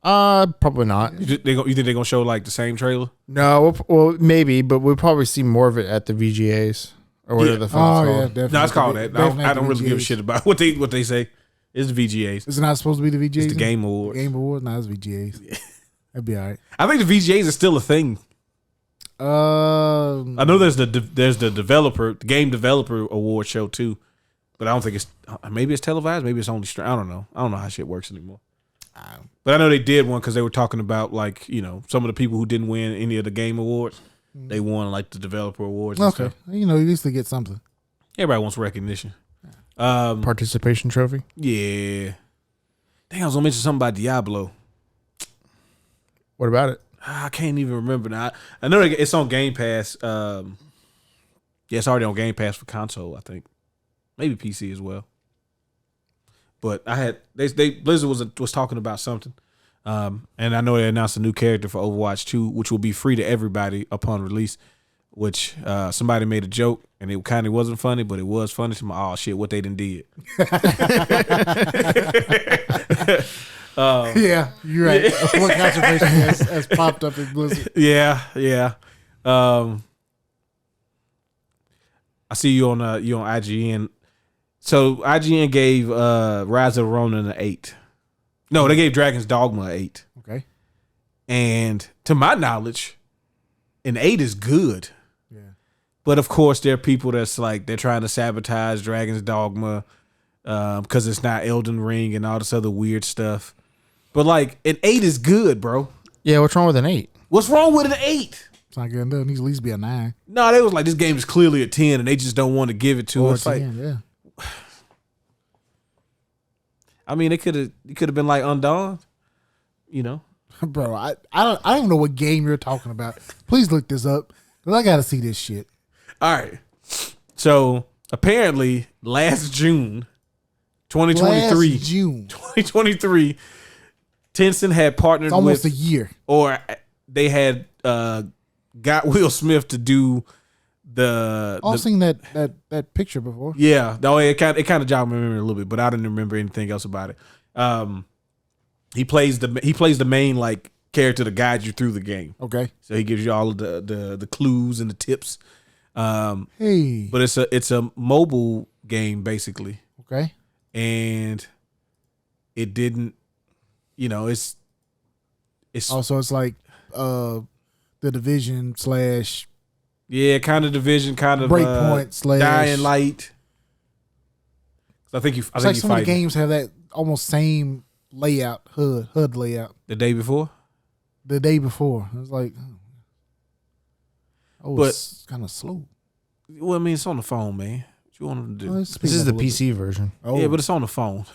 Probably not. You think they're gonna show like the same trailer? No, well maybe, but we'll probably see more of it at the VGAs or whatever the fuck it's Oh yeah, called. definitely. No, it's called that. Definitely I don't really give a VGAs. shit about what they say. It's VGAs. Is it not supposed to be the VGAs? It's the Game Awards. Game Awards? No, it's VGAs. That'd be all right. I think the VGAs is still a thing. I know there's the game developer award show too, but I don't think maybe it's televised, maybe it's only stream. I don't know how shit works anymore. But I know they did one because they were talking about like some of the people who didn't win any of the game awards, they won like the developer awards. And Okay, stuff. at least they get something. Everybody wants recognition. Participation trophy. Yeah. Dang, I was gonna mention something about Diablo. What about it? I can't even remember now. I know it's on Game Pass. Yeah, it's already on Game Pass for console, I think. Maybe PC as well. But I had Blizzard was talking about something. And I know they announced a new character for Overwatch 2, which will be free to everybody upon release, which somebody made a joke and it kind of wasn't funny, but it was funny to me. Oh shit, what they done did. Yeah, you're right. What controversy has popped up in Blizzard? Yeah. I see you on IGN. So IGN gave Rise of the Ronin an 8. No, they gave Dragon's Dogma an 8. Okay. And to my knowledge, an 8 is good. Yeah. But of course, there are people that's like they're trying to sabotage Dragon's Dogma because it's not Elden Ring and all this other weird stuff. But like an 8 is good, bro. Yeah, what's wrong with an 8? What's wrong with an 8? It's not good enough. It needs at least be a 9. No, they was like this game is clearly a 10, and they just don't want to give it to Or us. a Like, 10, yeah. I mean, it could have been like Undawned, Bro, I don't know what game you're talking about. Please look this up, because I got to see this shit. All right. So apparently, last June, 2023, Last June. 2023, Tencent had partnered It's almost with, a year. or they had got Will Smith to do I've seen that picture before. Yeah, no, it kind of jogged my memory a little bit, but I didn't remember anything else about it. He plays the main like character to guide you through the game. Okay. So he gives you all of the clues and the tips. Hey. But it's a mobile game basically, Okay. and it didn't, it's Also, it's like the Division / yeah, kind of Division, kind of Breakpoint / Dying Light. I think you It's like some of the fight games have that almost same layout, HUD layout. the day before. The day before, it was like, But- it's kind of slow. Well, I mean, it's on the phone, man. What you want them to do? Oh, it's This is speeding the up a little PC version. bit. Oh, Yeah, but it's on the phone.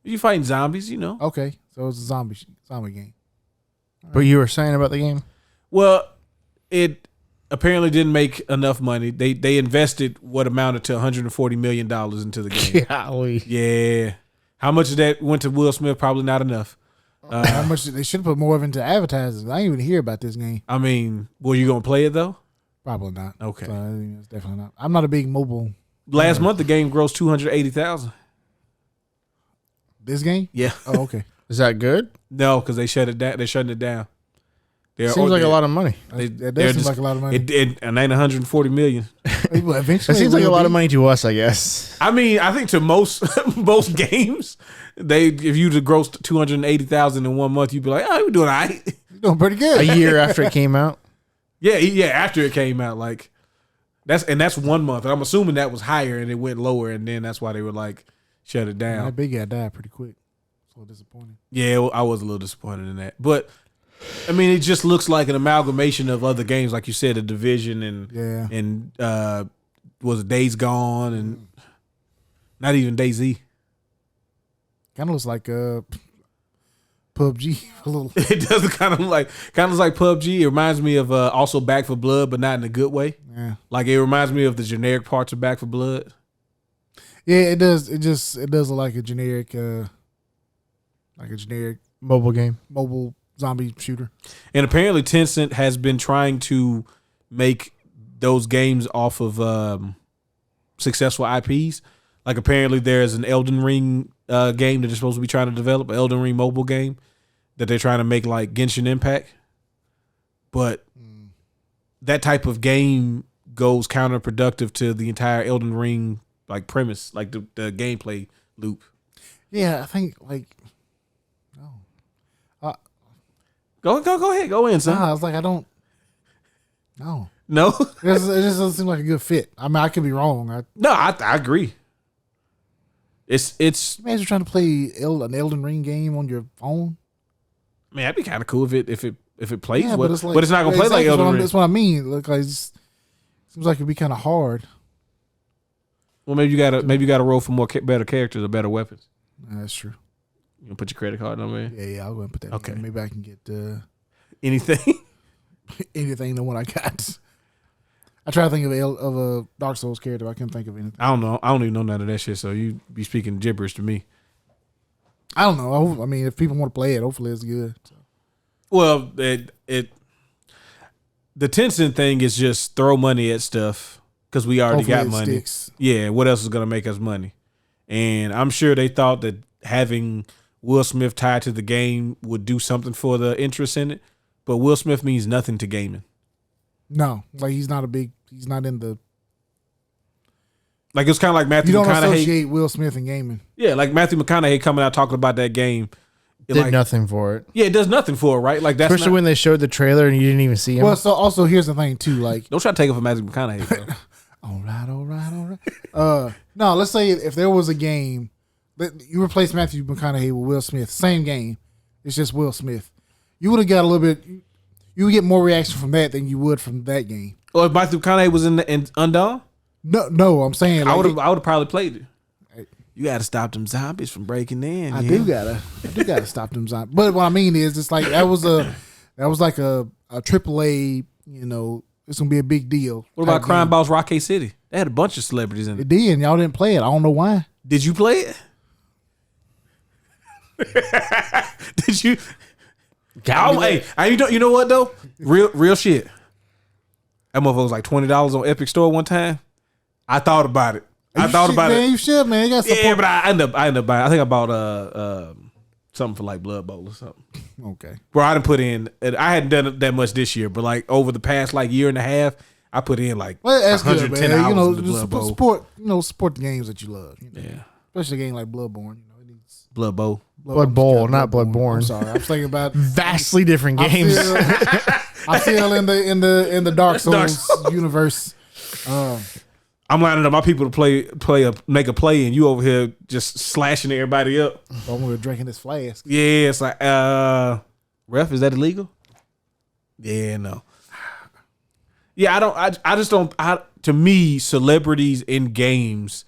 You fighting zombies, okay. So it's a zombie game. But you were saying about the game? Well, it apparently didn't make enough money. They invested what amounted to $140 million into the game. Golly. Yeah. How much of that went to Will Smith? Probably not enough. How much they should have put more of into advertising. I didn't even hear about this game. I mean, were you gonna play it though? Probably not. Okay. So, I think it's definitely not. I'm not a big mobile. Last month the game grossed 280,000. This game? Yeah. Oh, okay. Is that good? No, because they shut it down. They're shutting it down. Seems like a lot of money. That does seem like a lot of money. It ain't 140 million. Well, eventually, That seems it like a will lot of be. money to us, I guess. I mean, I think to most games, if you just grossed 280,000 in 1 month, you'd be like, oh, we're doing all right. You're doing pretty good. A year after it came out. Yeah. After it came out, like that's 1 month. I'm assuming that was higher and it went lower, and then that's why they were like shut it down. That big guy died pretty quick. So disappointing. Yeah, well, I was a little disappointed in that, but I mean, it just looks like an amalgamation of other games, like you said, the Division and was it Days Gone and not even DayZ. Kind of looks like PUBG a little. It does kind of like PUBG. It reminds me of also Back for Blood, but not in a good way. Yeah. Like it reminds me of the generic parts of Back for Blood. Yeah, it does. It does look like a generic Mobile game. mobile zombie shooter. And apparently Tencent has been trying to make those games off of successful IPs. Like apparently there's an Elden Ring game that they're supposed to be trying to develop, an Elden Ring mobile game that they're trying to make like Genshin Impact. But that type of game goes counterproductive to the entire Elden Ring like premise, like the gameplay loop. Yeah, I think like Go ahead, go in, son. I was like, I don't. No, No, it just doesn't seem like a good fit. I mean, I could be wrong. I agree. It's Imagine trying to play an Elden Ring game on your phone. man, that'd be kind of cool if it plays, Yeah, but it's like, it's not gonna play like Elden Ring. That's what I mean. Like, it seems like it'd be kind of hard. Well, maybe you gotta roll for better characters or better weapons. That's true. You gonna put your credit card number in? Yeah, I'll go and put that. Okay. In. Maybe I can get Anything? anything than what I got. I try to think of a Dark Souls character. I couldn't think of anything. I don't know. I don't even know none of that shit. So you be speaking gibberish to me. I don't know. I mean, if people want to play it, hopefully it's good. So. Well, the Tencent thing is just throw money at stuff because we already Hopefully got it money. sticks. Yeah, what else is gonna make us money? And I'm sure they thought that having Will Smith tied to the game would do something for the interest in it. But Will Smith means nothing to gaming. No, like he's not in the. Like it's kind of like Matthew You don't McConaughey. associate Will Smith and gaming. Yeah, like Matthew McConaughey coming out talking about that game. It Did like, nothing for it. Yeah, it does nothing for it, right? Like that's Especially when they showed the trailer and you didn't even see him. Well, so also here's the thing too. Like, don't try to take it from Matthew McConaughey. Bro. all right. No, let's say if there was a game that you replace Matthew McConaughey with Will Smith, same game, it's just Will Smith. You would have got a little bit. You would get more reaction from that than you would from that game. Or if Matthew McConaughey was in Undone, No, I'm saying like, I would have probably played it. You got to stop them zombies from breaking in. I do gotta stop them zombies. But what I mean is, it's like that was like a AAA. You know, it's gonna be a big deal. What about type Crime game. Boss Rocky City? They had a bunch of celebrities in It it. did, and y'all didn't play it. I don't know why. Did you play it? Did you? You know what though? Real shit. That motherfucker was like $20 on Epic Store one time. I thought about it. I thought about man, it. You should, man. You got support. Yeah, but I ended up buying. I think I bought something for like Blood Bowl or something. Okay. Where I didn't put in. I hadn't done it that much this year, but like over the past like year and a half, I put in like Well, that's good, 110 man. hours You know, in the Blood Bowl. support the games that you love. You know? Yeah, Especially a game like Bloodborne. You know, it needs Blood Bowl. Blood Bowl, not Bloodborne. I'm sorry, I was thinking about Vastly different games. I'm still in the Dark Souls universe. I'm lining up my people to make a play, and you over here just slashing everybody up. I'm gonna drinking this flask. Yeah, it's like, ref, is that illegal? Yeah, no. Yeah, I just don't. To me, celebrities in games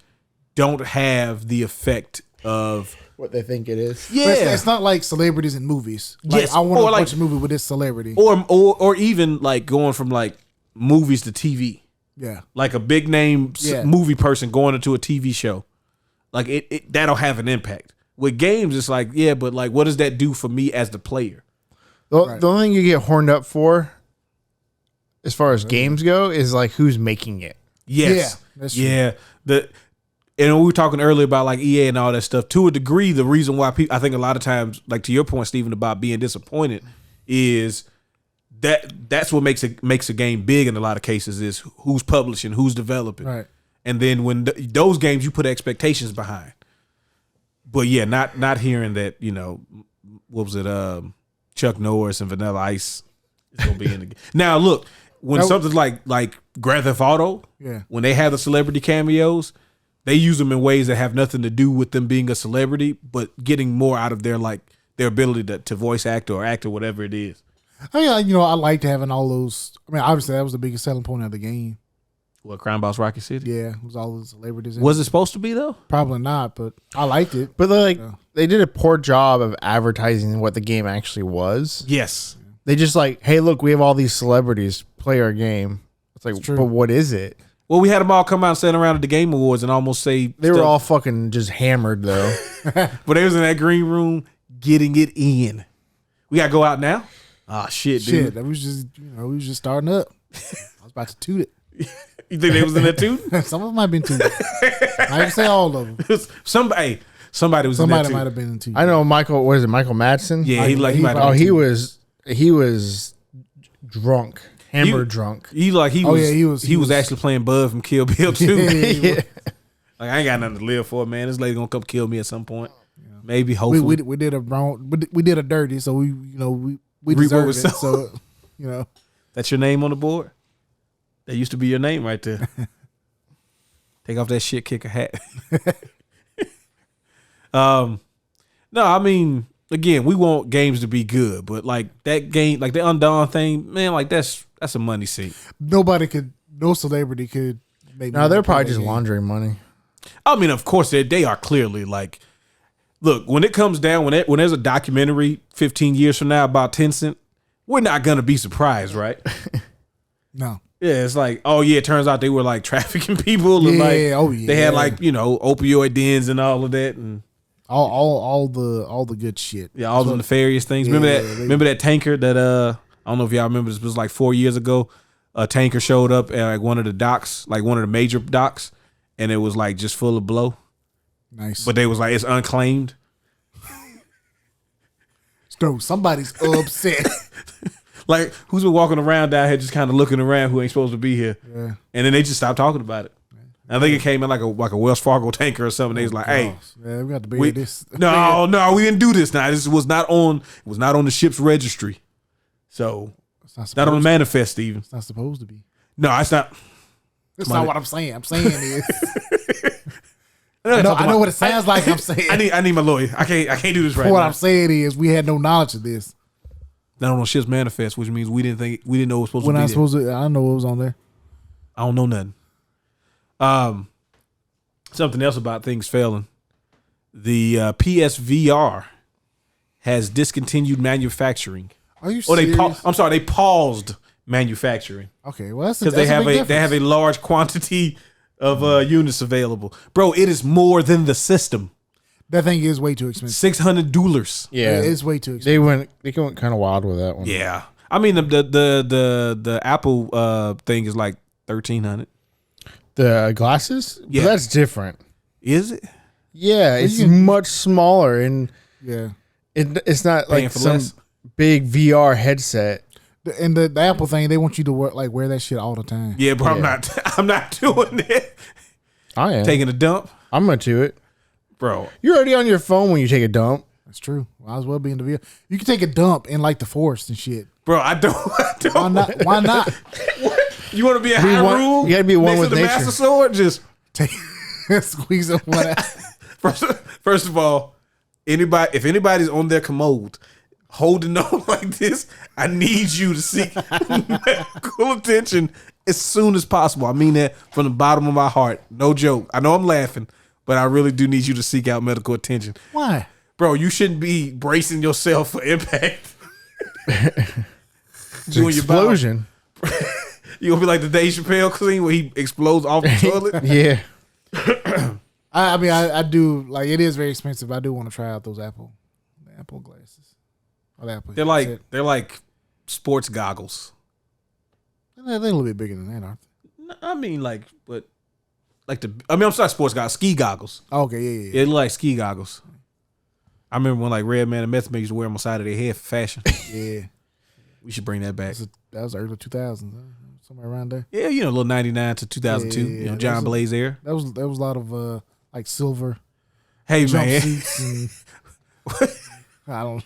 don't have the effect of What they think it is. yeah. But it's not like celebrities in movies. Like, Yes, I want or to like- watch a movie with this celebrity. or even like going from like movies to TV. Yeah. Like a big name Yeah. movie person going into a TV show. Like it that'll have an impact. With games, it's like, yeah, but like what does that do for me as the player? The only thing you get horned up for, as far as games go, is like who's making it. Yes. Yeah, that's true. Yeah. And we were talking earlier about like EA and all that stuff. To a degree, the reason why people, I think a lot of times, like to your point, Stephen, about being disappointed, is that's what makes a game big in a lot of cases is who's publishing, who's developing, Right. and then when those games you put expectations behind. But yeah, not hearing that, you know, what was it, Chuck Norris and Vanilla Ice is gonna be in the game. Now look, when something's like Grand Theft Auto, Yeah. when they have the celebrity cameos, they use them in ways that have nothing to do with them being a celebrity, but getting more out of their ability to voice act or act or whatever it is. I liked having all those. I mean, obviously that was the biggest selling point of the game. What, Crime Boss Rocket City? Yeah, it was all the celebrities. Was it supposed to be though? Probably not, but I liked it. But they did a poor job of advertising what the game actually was. Yes. They just like, hey, look, we have all these celebrities play our game. It's like, true. but what is it? Well, we had them all come out and stand around at the Game Awards and almost say They were all fucking just hammered though. but they was in that green room getting it in. We gotta go out now. Ah, shit, dude. Shit, that was just we was just starting up. I was about to toot it. You think they was in there too? Some of them might have been tooted. I didn't say all of them. Somebody was in there Somebody too. might have been in tooted. I know Michael. What is it? Michael Madsen. Yeah, he might. Oh, he was drunk, drunk. He was actually playing Bud from Kill Bill too. Yeah. Like, I ain't got nothing to live for, man. This lady gonna come kill me at some point. Yeah. Maybe, hopefully. We did a wrong. We did a dirty, so we Reap deserve what it. we So That's your name on the board? That used to be your name right there. Take off that shit kicker hat. No, I mean, again, we want games to be good, but like that game, like the Undawn thing, man, like that's a money sink. no celebrity could make. No, they're probably just laundering money. I mean, of course, they are clearly like, look, when it comes down, when there's a documentary 15 years from now about Tencent, we're not gonna be surprised, right? No. Yeah, it's like, oh yeah, it turns out they were like trafficking people. And they had like opioid dens and all of that, and all the good shit. Yeah, all the nefarious things. Remember that tanker that I don't know if y'all remember. This was like 4 years ago. A tanker showed up at like one of the docks, like one of the major docks, and it was like just full of blow. Nice, but they was like, it's unclaimed. So somebody's upset. Like, who's been walking around down here just kind of looking around who ain't supposed to be here? Yeah. And then they just stopped talking about it. I think it came in like a Wells Fargo tanker or something. They was like, "Hey, yeah, we got to be this." No, we didn't do this. Now this was not on. It was not on the ship's registry, so it's not on the manifest, Steven. It's not supposed to be. No, it's not. That's not what I'm saying. I'm saying is, I know what it sounds like. I'm saying. I need my lawyer. I can't do this right now. What I'm saying is, we had no knowledge of this. Not on the ship's manifest, which means we didn't know it was supposed to be. We're not supposed to. I know it was on there. I don't know nothing. Something else about things failing. The PSVR has discontinued manufacturing. Are you serious? They paused manufacturing. Okay, well that's because they have a large quantity of units available. Bro, it is more than the system. That thing is way too expensive. $600. Yeah, it's way too expensive. They went kind of wild with that one. Yeah, I mean the Apple thing is like $1,300. The glasses? Yeah. But that's different. Is it? Yeah, it's much smaller and it's not Paying like for some less? big VR headset. And the Apple thing, they want you to wear that shit all the time. Yeah, but Yeah. I'm not doing it. I am. Taking a dump, I'm going to do it. bro. You're already on your phone when you take a dump. That's true. Might as well be in the VR. You can take a dump in like the forest and shit. Bro, I don't. Why not? Why not? You want to be a Be one- Hyrule? you gotta be one next with to the nature. Master Sword? Just Squeeze up one out. first of all, if anybody's on their commode holding on like this, I need you to seek medical attention as soon as possible. I mean that from the bottom of my heart. No joke. I know I'm laughing, but I really do need you to seek out medical attention. Why? Bro, you shouldn't be bracing yourself for impact. It's an explosion. You gonna be like the Dave Chappelle scene where he explodes off the toilet? Yeah. I mean, I do like it is very expensive. I do want to try out those Apple glasses. Or the Apple They're like sports goggles. They're a little bit bigger than that, aren't they? I mean, I'm sorry, sports goggles, ski goggles. Okay, yeah. They look like ski goggles. I remember when like Red Man and Meth Man used to wear them on the side of their head for fashion. Yeah. We should bring that back. That was early 2000s, somewhere around there. Yeah, a little 99 to 2002. Yeah. John Blaze era. There was a lot of like silver Hey man, jumpsuits and I don't.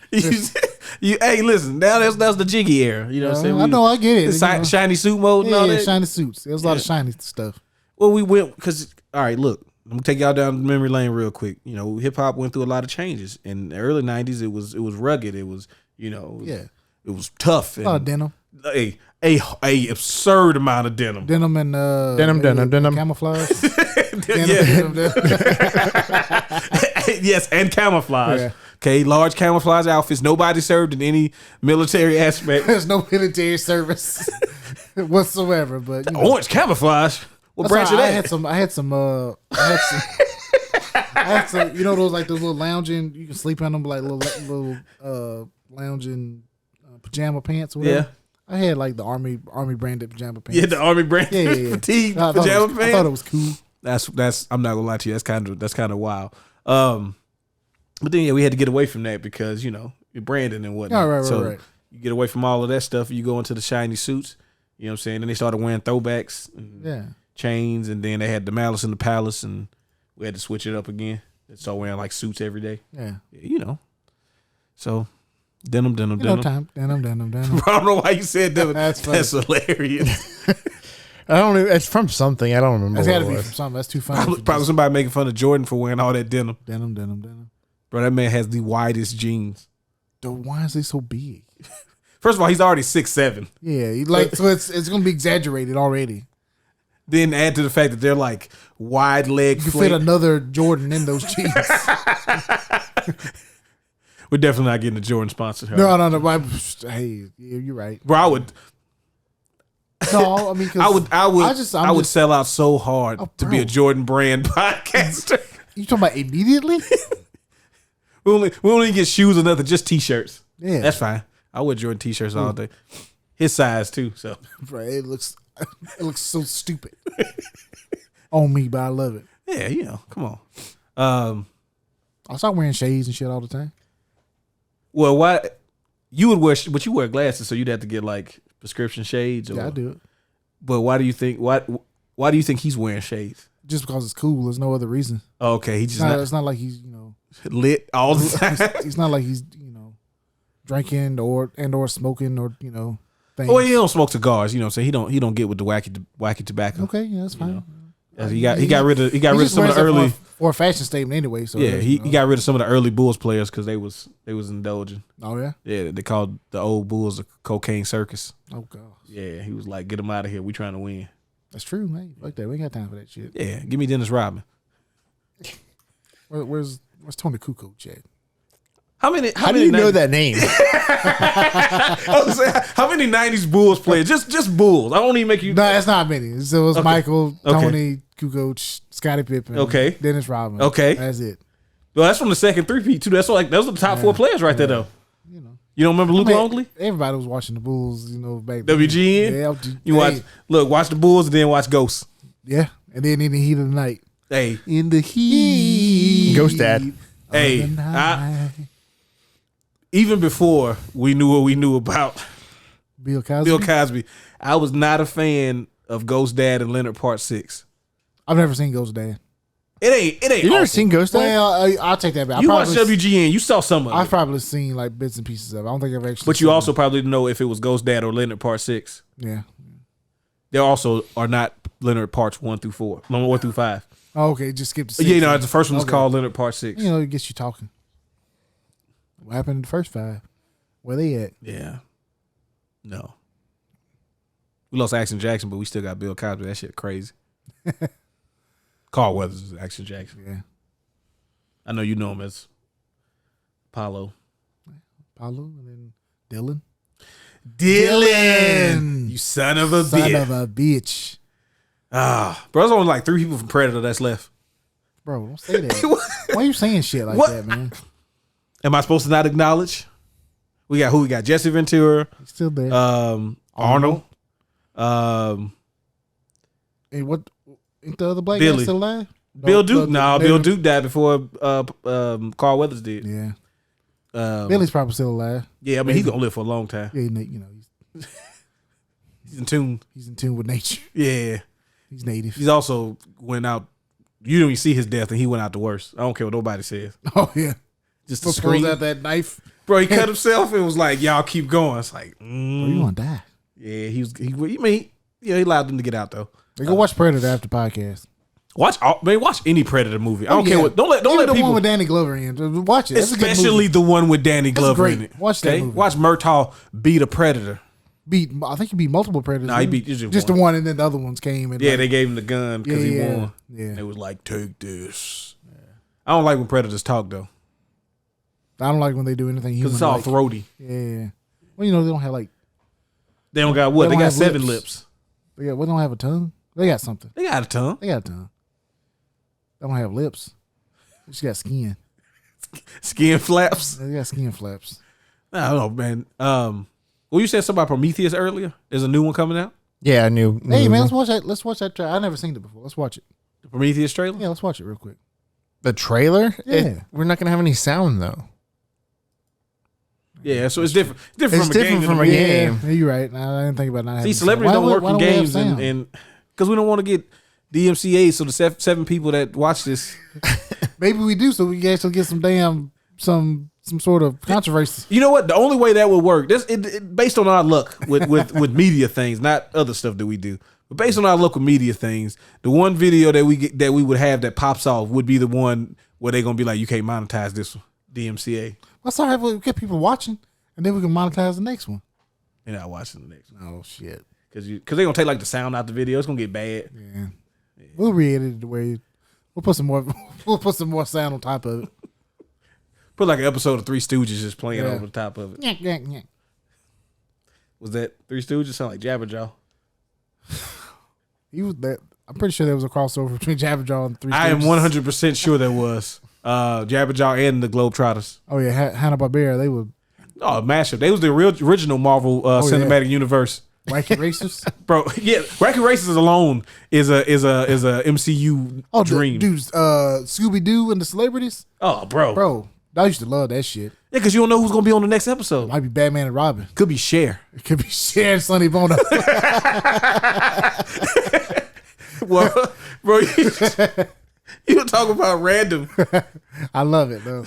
hey, listen. Now that's the jiggy era. You know what I'm saying? I know, I get it. The shiny suit mode and all that. Shiny suits. There's a lot of shiny stuff. Well, we went because all right. Look, I'm gonna take y'all down memory lane real quick. You know, hip hop went through a lot of changes. In the early '90s, it was rugged. It was it was tough. A lot of denim. Hey, a absurd amount of denim. Denim and Denim. camouflage. Yeah. Yes, and camouflage. Yeah. Okay, large camouflage outfits. Nobody served in any military aspect. There's no military service whatsoever. But you know, Orange camouflage. What branch of I that? had some. I had some. You know those little lounging. You can sleep in them like little lounging pajama pants. Or whatever. Yeah. I had like the army branded pajama pants. Yeah, the army brand fatigue pajama pants. I thought it was cool. That's. I'm not gonna lie to you. That's kind of wild. But then we had to get away from that because you're branding and whatnot. Right. You get away from all of that stuff. You go into the shiny suits. You know what I'm saying? And they started wearing throwbacks. And chains, and then they had the Malice in the Palace, and we had to switch it up again. They started wearing like suits every day. Yeah. So denim. Denim. Bro, I don't know why you said denim. That's hilarious. I don't know. It's from something. I don't remember. It's got to be from something. That's too funny. Probably somebody making fun of Jordan for wearing all that denim. Denim. Bro, that man has the widest jeans. Why is they so big? First of all, he's already 6'7". Yeah, so it's gonna be exaggerated already. Then add to the fact that they're like wide leg. You can fit another Jordan in those jeans. We're definitely not getting a Jordan sponsored. No. Hey, you're right. Bro, I would. No, I mean, I would sell out so hard to be a Jordan brand podcaster. You talking about immediately? we only get shoes or nothing, just t-shirts. Yeah, that's fine. I wear Jordan t-shirts all day. His size too, so right. It looks so stupid on me, but I love it. Yeah, come on. I start wearing shades and shit all the time. Well, why you would wear? But you wear glasses, so you'd have to get like prescription shades. Yeah, I do it. But why do you think why do you think he's wearing shades? Just because it's cool. There's no other reason. Okay, it's not like he's lit all the time. It's not like he's drinking or smoking or things. Well, he don't smoke cigars. You know what I'm saying? He don't get with the wacky tobacco. Okay, yeah, that's fine. He got rid of some of the early or a fashion statement anyway. So he got rid of some of the early Bulls players because they was indulging. Oh yeah, yeah. They called the old Bulls a cocaine circus. Oh god. Yeah, he was like, get them out of here. We trying to win. That's true, man. Fuck that. We ain't got time for that shit. Yeah, give me Dennis Rodman. Where's Tony Kukoc at? How do you know that name? I was saying, how many '90s Bulls players? Just Bulls. I don't even make you. No, that's not many. So it was Michael, Tony, Kukoc, Scottie Pippen, Dennis Rodman. Okay, that's it. Well, that's from the second three-peat too. Those are the top four players right there, though. You don't remember Luke Longley? Everybody was watching the Bulls, back then. WGN. Yeah, watch the Bulls and then watch Ghosts. Yeah, and then in the heat of the night. Hey, in the heat, Ghost Dad. Hey, even before we knew what we knew about Bill Cosby, I was not a fan of Ghost Dad and Leonard Part 6. I've never seen Ghost Dad. It ain't. You never seen Ghost Dad? Well, I'll take that back. You watched WGN. You saw some of it. I've probably seen like bits and pieces of it. I don't think I've actually. But you also probably didn't know if it was Ghost Dad or Leonard Part 6. Yeah. There also are not Leonard Parts 1 through 4. No, 1 through 5. Oh, okay. Just skip the 6. Yeah, the first one was called Leonard Part 6. It gets you talking. What happened in the first 5? Where they at? Yeah. No. We lost Action Jackson, but we still got Bill Cosby. That shit crazy. Carl Weathers is Action Jackson. Yeah. I know you know him as Apollo. And then Dylan. You son of a bitch. Bro, there's only like 3 people from Predator that's left. Bro, don't say that. Why are you saying shit like that, man? Am I supposed to not acknowledge? We got Jesse Ventura. He's still there. Arnold. And what? Ain't the other black Billy. guy still alive? Bill Duke. Bill Duke died before Carl Weathers did. Yeah. Billy's probably still alive. Yeah, I mean he's gonna live for a long time. Yeah, he's in tune. He's in tune with nature. Yeah. He's native. He's also went out. You don't even see his death, and he went out the worst. I don't care what nobody says. Oh yeah. Just to scream out that knife. Bro, he cut himself and was like, "Y'all keep going." It's like, Bro, you gonna die? Yeah, he allowed them to get out though. Go watch Predator after podcast. Watch any Predator movie. I don't care what. Don't let the people. One with Danny Glover in. Watch it, especially the one with Danny Glover in it. Watch that movie. Watch Murtaugh beat a predator. I think he beat multiple Predators. No, he beat just the one, and then the other ones came. And yeah, they gave him the gun because he won. Yeah, it was like, take this. Yeah. I don't like when Predators talk though. I don't like when they do anything human. Because it's all throaty. Yeah. Well, they don't have like. They don't got what? They got 7 lips. They don't have a tongue. They got something. They got a tongue. They don't have lips. They just got skin. Skin flaps. They got skin flaps. I don't know, man. Well, you said something about Prometheus earlier. There's a new one coming out. Yeah, new. Hey man, let's watch that. Let's watch that trailer. I never seen it before. Let's watch it. The Prometheus trailer. Yeah, let's watch it real quick. The trailer. Yeah, we're not gonna have any sound though. Yeah, so it's different. It's different from a game. Yeah, you're right. I didn't think about not having. See, celebrities don't work in games, and because we don't want to get DMCA. So the 7 people that watch this, maybe we do, so we can actually get some sort of controversy. You know what? The only way that would work, based on our luck with media things, not other stuff that we do, but based on our luck with media things, the one video that we would have that pops off would be the one where they're gonna be like, you can't monetize this one, DMCA. That's all right. We'll get people watching, and then we can monetize the next one. They're not watching the next one. Oh shit! Because they're gonna take like the sound out the video. It's gonna get bad. Yeah. We'll re-edit it the way. We'll put some more. We'll put some more sound on top of it. Put like an episode of Three Stooges just playing over the top of it. Yeah. Was that Three Stooges? Sound like Jabberjaw. He was that. I'm pretty sure there was a crossover between Jabberjaw and Three Stooges. I am 100% sure there was. Jabberjaw and the Globetrotters. Oh yeah, Hanna-Barbera. They were. Oh, mashup. They was the original Marvel cinematic universe. Wacky Racers, bro. Yeah, Wacky Racers alone is a MCU dream. Dude, Scooby Doo and the Celebrities. Oh, bro. I used to love that shit. Yeah, because you don't know who's gonna be on the next episode. Might be Batman and Robin. Could be Cher. It could be Cher and Sonny Bono. Well, bro, you talk about random. I love it though.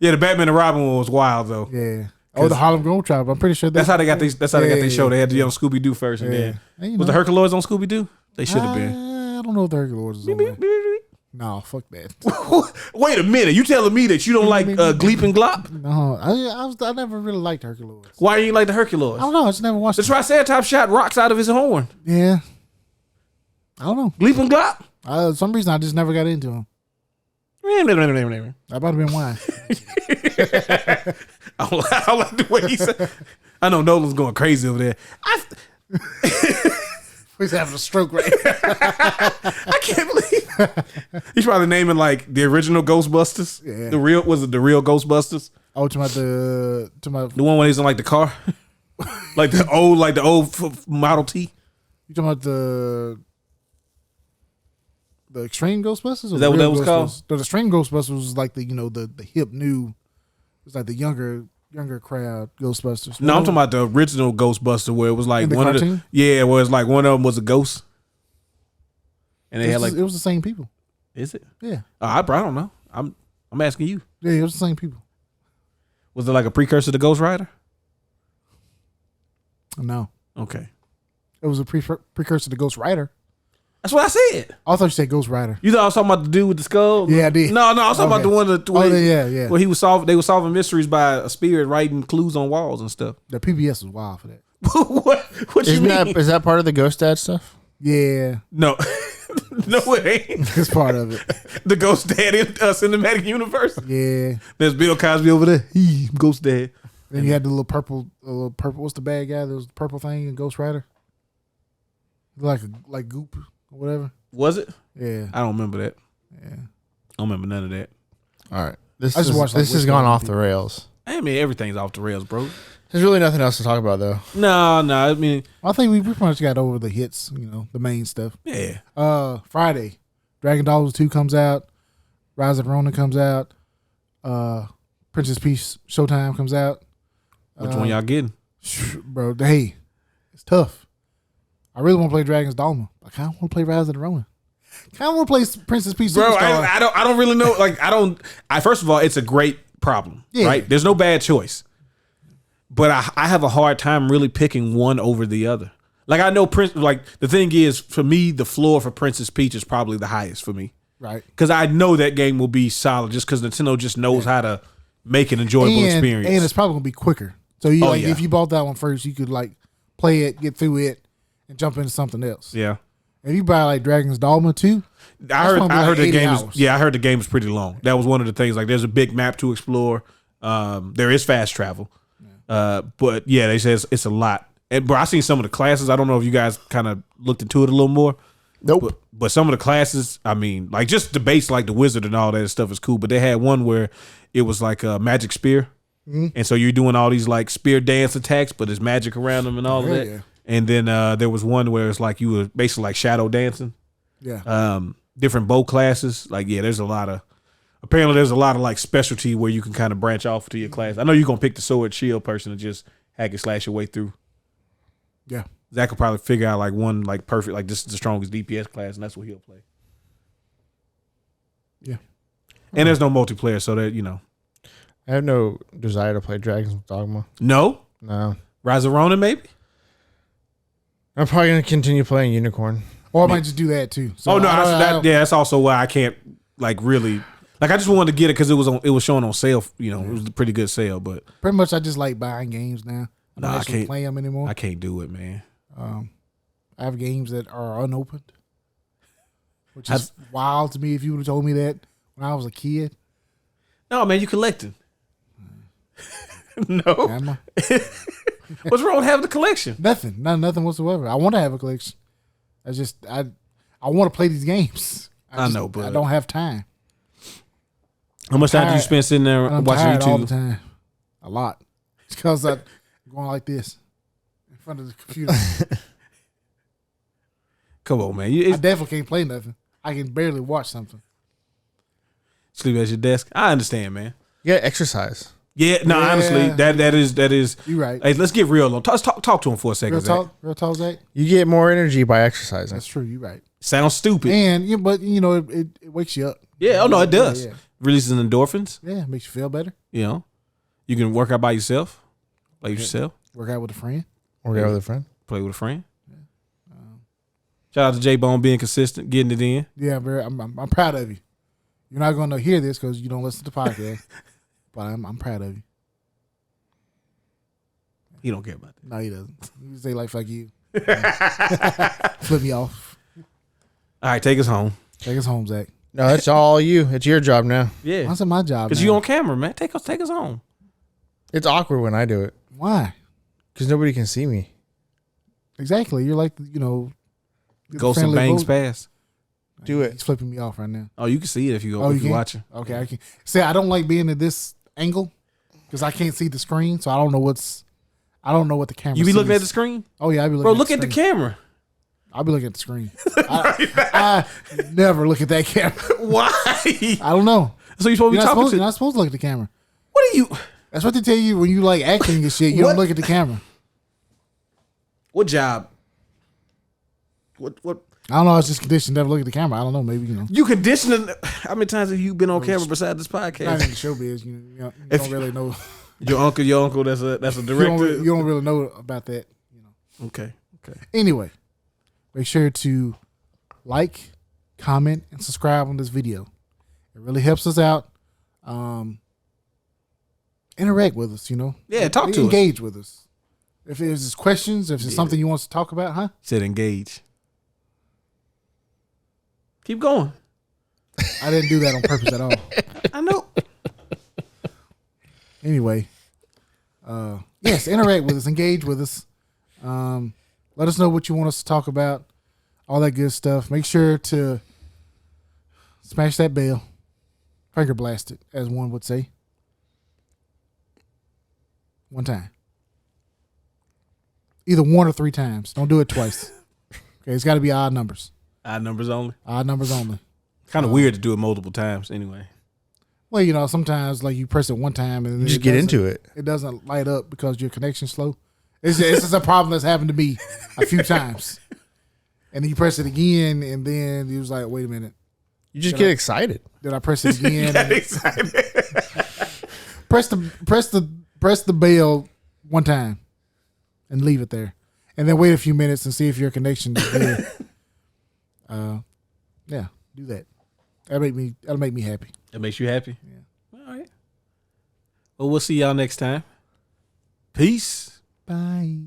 Yeah, the Batman and Robin one was wild though. Yeah. Oh, the Harlem Globetrotters. I'm pretty sure that's how they got these. That's how they got their show. They had to be on Scooby Doo first, and then was the Herculoids on Scooby Doo? They should have been. I don't know if the Herculoids is on there. No, fuck that. Wait a minute. You telling me that you don't like Gleep and Glop? No, I never really liked Herculoids. Why you like the Herculoids? I don't know. I just never watched the Triceratops shot rocks out of his horn. Yeah. I don't know. Gleep and Glop? Some reason I just never got into him. That might have been why. I don't like the way he said. I know Nolan's going crazy over there. He's having a stroke right now. I can't believe he's probably naming like the original Ghostbusters. Yeah. The real Ghostbusters. Oh, to my the one when he's in like the car, like the old Model T. You talking about the Extreme Ghostbusters? Or is that what that was called? The Extreme Ghostbusters was like the hip new. It was like the younger crowd Ghostbusters. No, I'm talking about the original Ghostbuster where it was like one cartoon? of the where it's like one of them was a ghost, and they had like it was the same people. Is it? Yeah. I don't know. I'm asking you. Yeah, it was the same people. Was it like a precursor to Ghost Rider? No. Okay. It was a precursor to Ghost Rider. That's what I said. I thought you said Ghost Rider. You thought I was talking about the dude with the skull? Yeah, I did. No, I was talking about the one that where he was they were solving mysteries by a spirit writing clues on walls and stuff. The PBS was wild for that. what you mean? Is that part of the Ghost Dad stuff? Yeah. No. No, it ain't. It's part of it. The Ghost Dad in cinematic universe. Yeah. There's Bill Cosby over there. Ghost Dad. Then you had the little purple. What's the bad guy? There was the purple thing in Ghost Rider. Like goop or whatever. Was it? Yeah. I don't remember that. Yeah. I don't remember none of that. All right. This has gone off the rails. I mean, everything's off the rails, bro. There's really nothing else to talk about, though. No. I mean, I think we pretty much got over the hits, the main stuff. Yeah. Friday, Dragon Dollars 2 comes out. Rise of Ronin comes out. Princess Peach Showtime comes out. Which one y'all getting? Bro, hey, it's tough. I really want to play Dragon's Dogma. I kind of want to play Rise of the Ronin. Kind of want to play Princess Peach Superstar. Bro, I don't really know. Like, first of all, it's a great problem, right? There's no bad choice. But I have a hard time really picking one over the other. Like, I know the thing is, for me, the floor for Princess Peach is probably the highest for me. Right. Because I know that game will be solid just because Nintendo just knows how to make an enjoyable experience. And it's probably going to be quicker. So if you bought that one first, you could play it, get through it, and jump into something else. Yeah. If you buy like Dragon's Dogma 2, I heard the game hours. I heard the game is pretty long. That was one of the things. Like, there's a big map to explore. There is fast travel. But yeah, they say it's a lot. And bro, I seen some of the classes. I don't know if you guys kind of looked into it a little more. Nope. But some of the classes, I mean, like just the base, like the wizard and all that stuff is cool. But they had one where it was like a magic spear. And so you're doing all these like spear dance attacks, but there's magic around them and all of that. Yeah. And then there was one where it's like you were basically like shadow dancing. Yeah. Different bow classes. Like, yeah, there's a lot of like specialty where you can kind of branch off to your class. I know you're gonna pick the sword shield person and just hack and slash your way through. Yeah. Zach could probably figure out like one like perfect, like this is the strongest DPS class, and that's what he'll play. Yeah. And there's no multiplayer, so that I have no desire to play Dragon's Dogma. No? No. Rise of Ronin, maybe? I'm probably going to continue playing Unicorn. Or I might just do that too. So that's also why I can't like really like I just wanted to get it because it was showing on sale. It was a pretty good sale, but pretty much I just like buying games now. I can't play them anymore. I can't do it, man. I have games that are unopened, which is wild to me. If you would have told me that when I was a kid. No, man, you collecting. No. Am I? What's wrong with having a collection? Nothing. Nothing whatsoever. I want to have a collection. I want to play these games. I know, but I don't have time. How much time do you spend sitting there I'm watching tired YouTube? all the time. A lot. It's because I'm going like this in front of the computer. Come on, man. I definitely can't play nothing. I can barely watch something. Sleep at your desk. I understand, man. Yeah, exercise. Yeah, no, honestly, that is. You're right. Hey, let's get real. Talk to him for a second. Real talk, Zach. You get more energy by exercising. That's true. You're right. Sounds stupid. And but it wakes you up. Yeah. Oh no, it does. Yeah. Releases endorphins. Yeah, makes you feel better. You can work out by yourself. Play with yourself. Work out with a friend. Work out with a friend. Play with a friend. Shout out to J Bone being consistent, getting it in. Yeah, I'm proud of you. You're not going to hear this because you don't listen to the podcast, but I'm proud of you. He don't care about that. No, he doesn't. He say like fuck you. Flip me off. All right, take us home. Take us home, Zach. No, that's all you. It's your job now. Yeah, that's my job. Because you on camera, man. Take us home. It's awkward when I do it. Why? Because nobody can see me. Exactly. You're like Ghost and Bangs Pass. Do it. He's flipping me off right now. Oh, you can see it if you go. If you're watching. Okay, I can see. I don't like being at this angle because I can't see the screen, so I don't know what the camera. You be sees. looking at the screen? Oh yeah, I be looking. Bro, look at the camera. I'll be looking at the screen. I never look at that camera. Why? I don't know. So you're supposed to be talking to? You're not supposed to look at the camera. What are you? That's what they tell you when you like acting and shit. You don't look at the camera. What job? What? I don't know. I was just conditioned to never look at the camera. I don't know. Maybe You conditioning? How many times have you been on camera beside this not podcast? in the showbiz. You don't really know. Your uncle, that's a director. You don't really know about that. Okay. Anyway, make sure to like, comment, and subscribe on this video. It really helps us out. Interact with us. Yeah, talk to us. Engage with us. If there's questions, if there's something you want us to talk about, huh? Said engage. Keep going. I didn't do that on purpose at all. I know. Anyway, yes, interact with us, engage with us. Let us know what you want us to talk about, all that good stuff. Make sure to smash that bell, finger blast it, as one would say. One time. Either one or 3 times. Don't do it twice. Okay, it's got to be odd numbers. Odd numbers only. Odd numbers only. Kind of weird to do it multiple times anyway. Well, sometimes like you press it one time and then You just get into it. It doesn't light up because your connection's slow. It's just a problem that's happened to me a few times. And then you press it again and then you was like, wait a minute. You just get excited. Did I press it again? Got excited. press the bell one time and leave it there. And then wait a few minutes and see if your connection is good. Yeah, do that. That'll make me happy. That makes you happy? Yeah. All right. Well, we'll see y'all next time. Peace. Bye.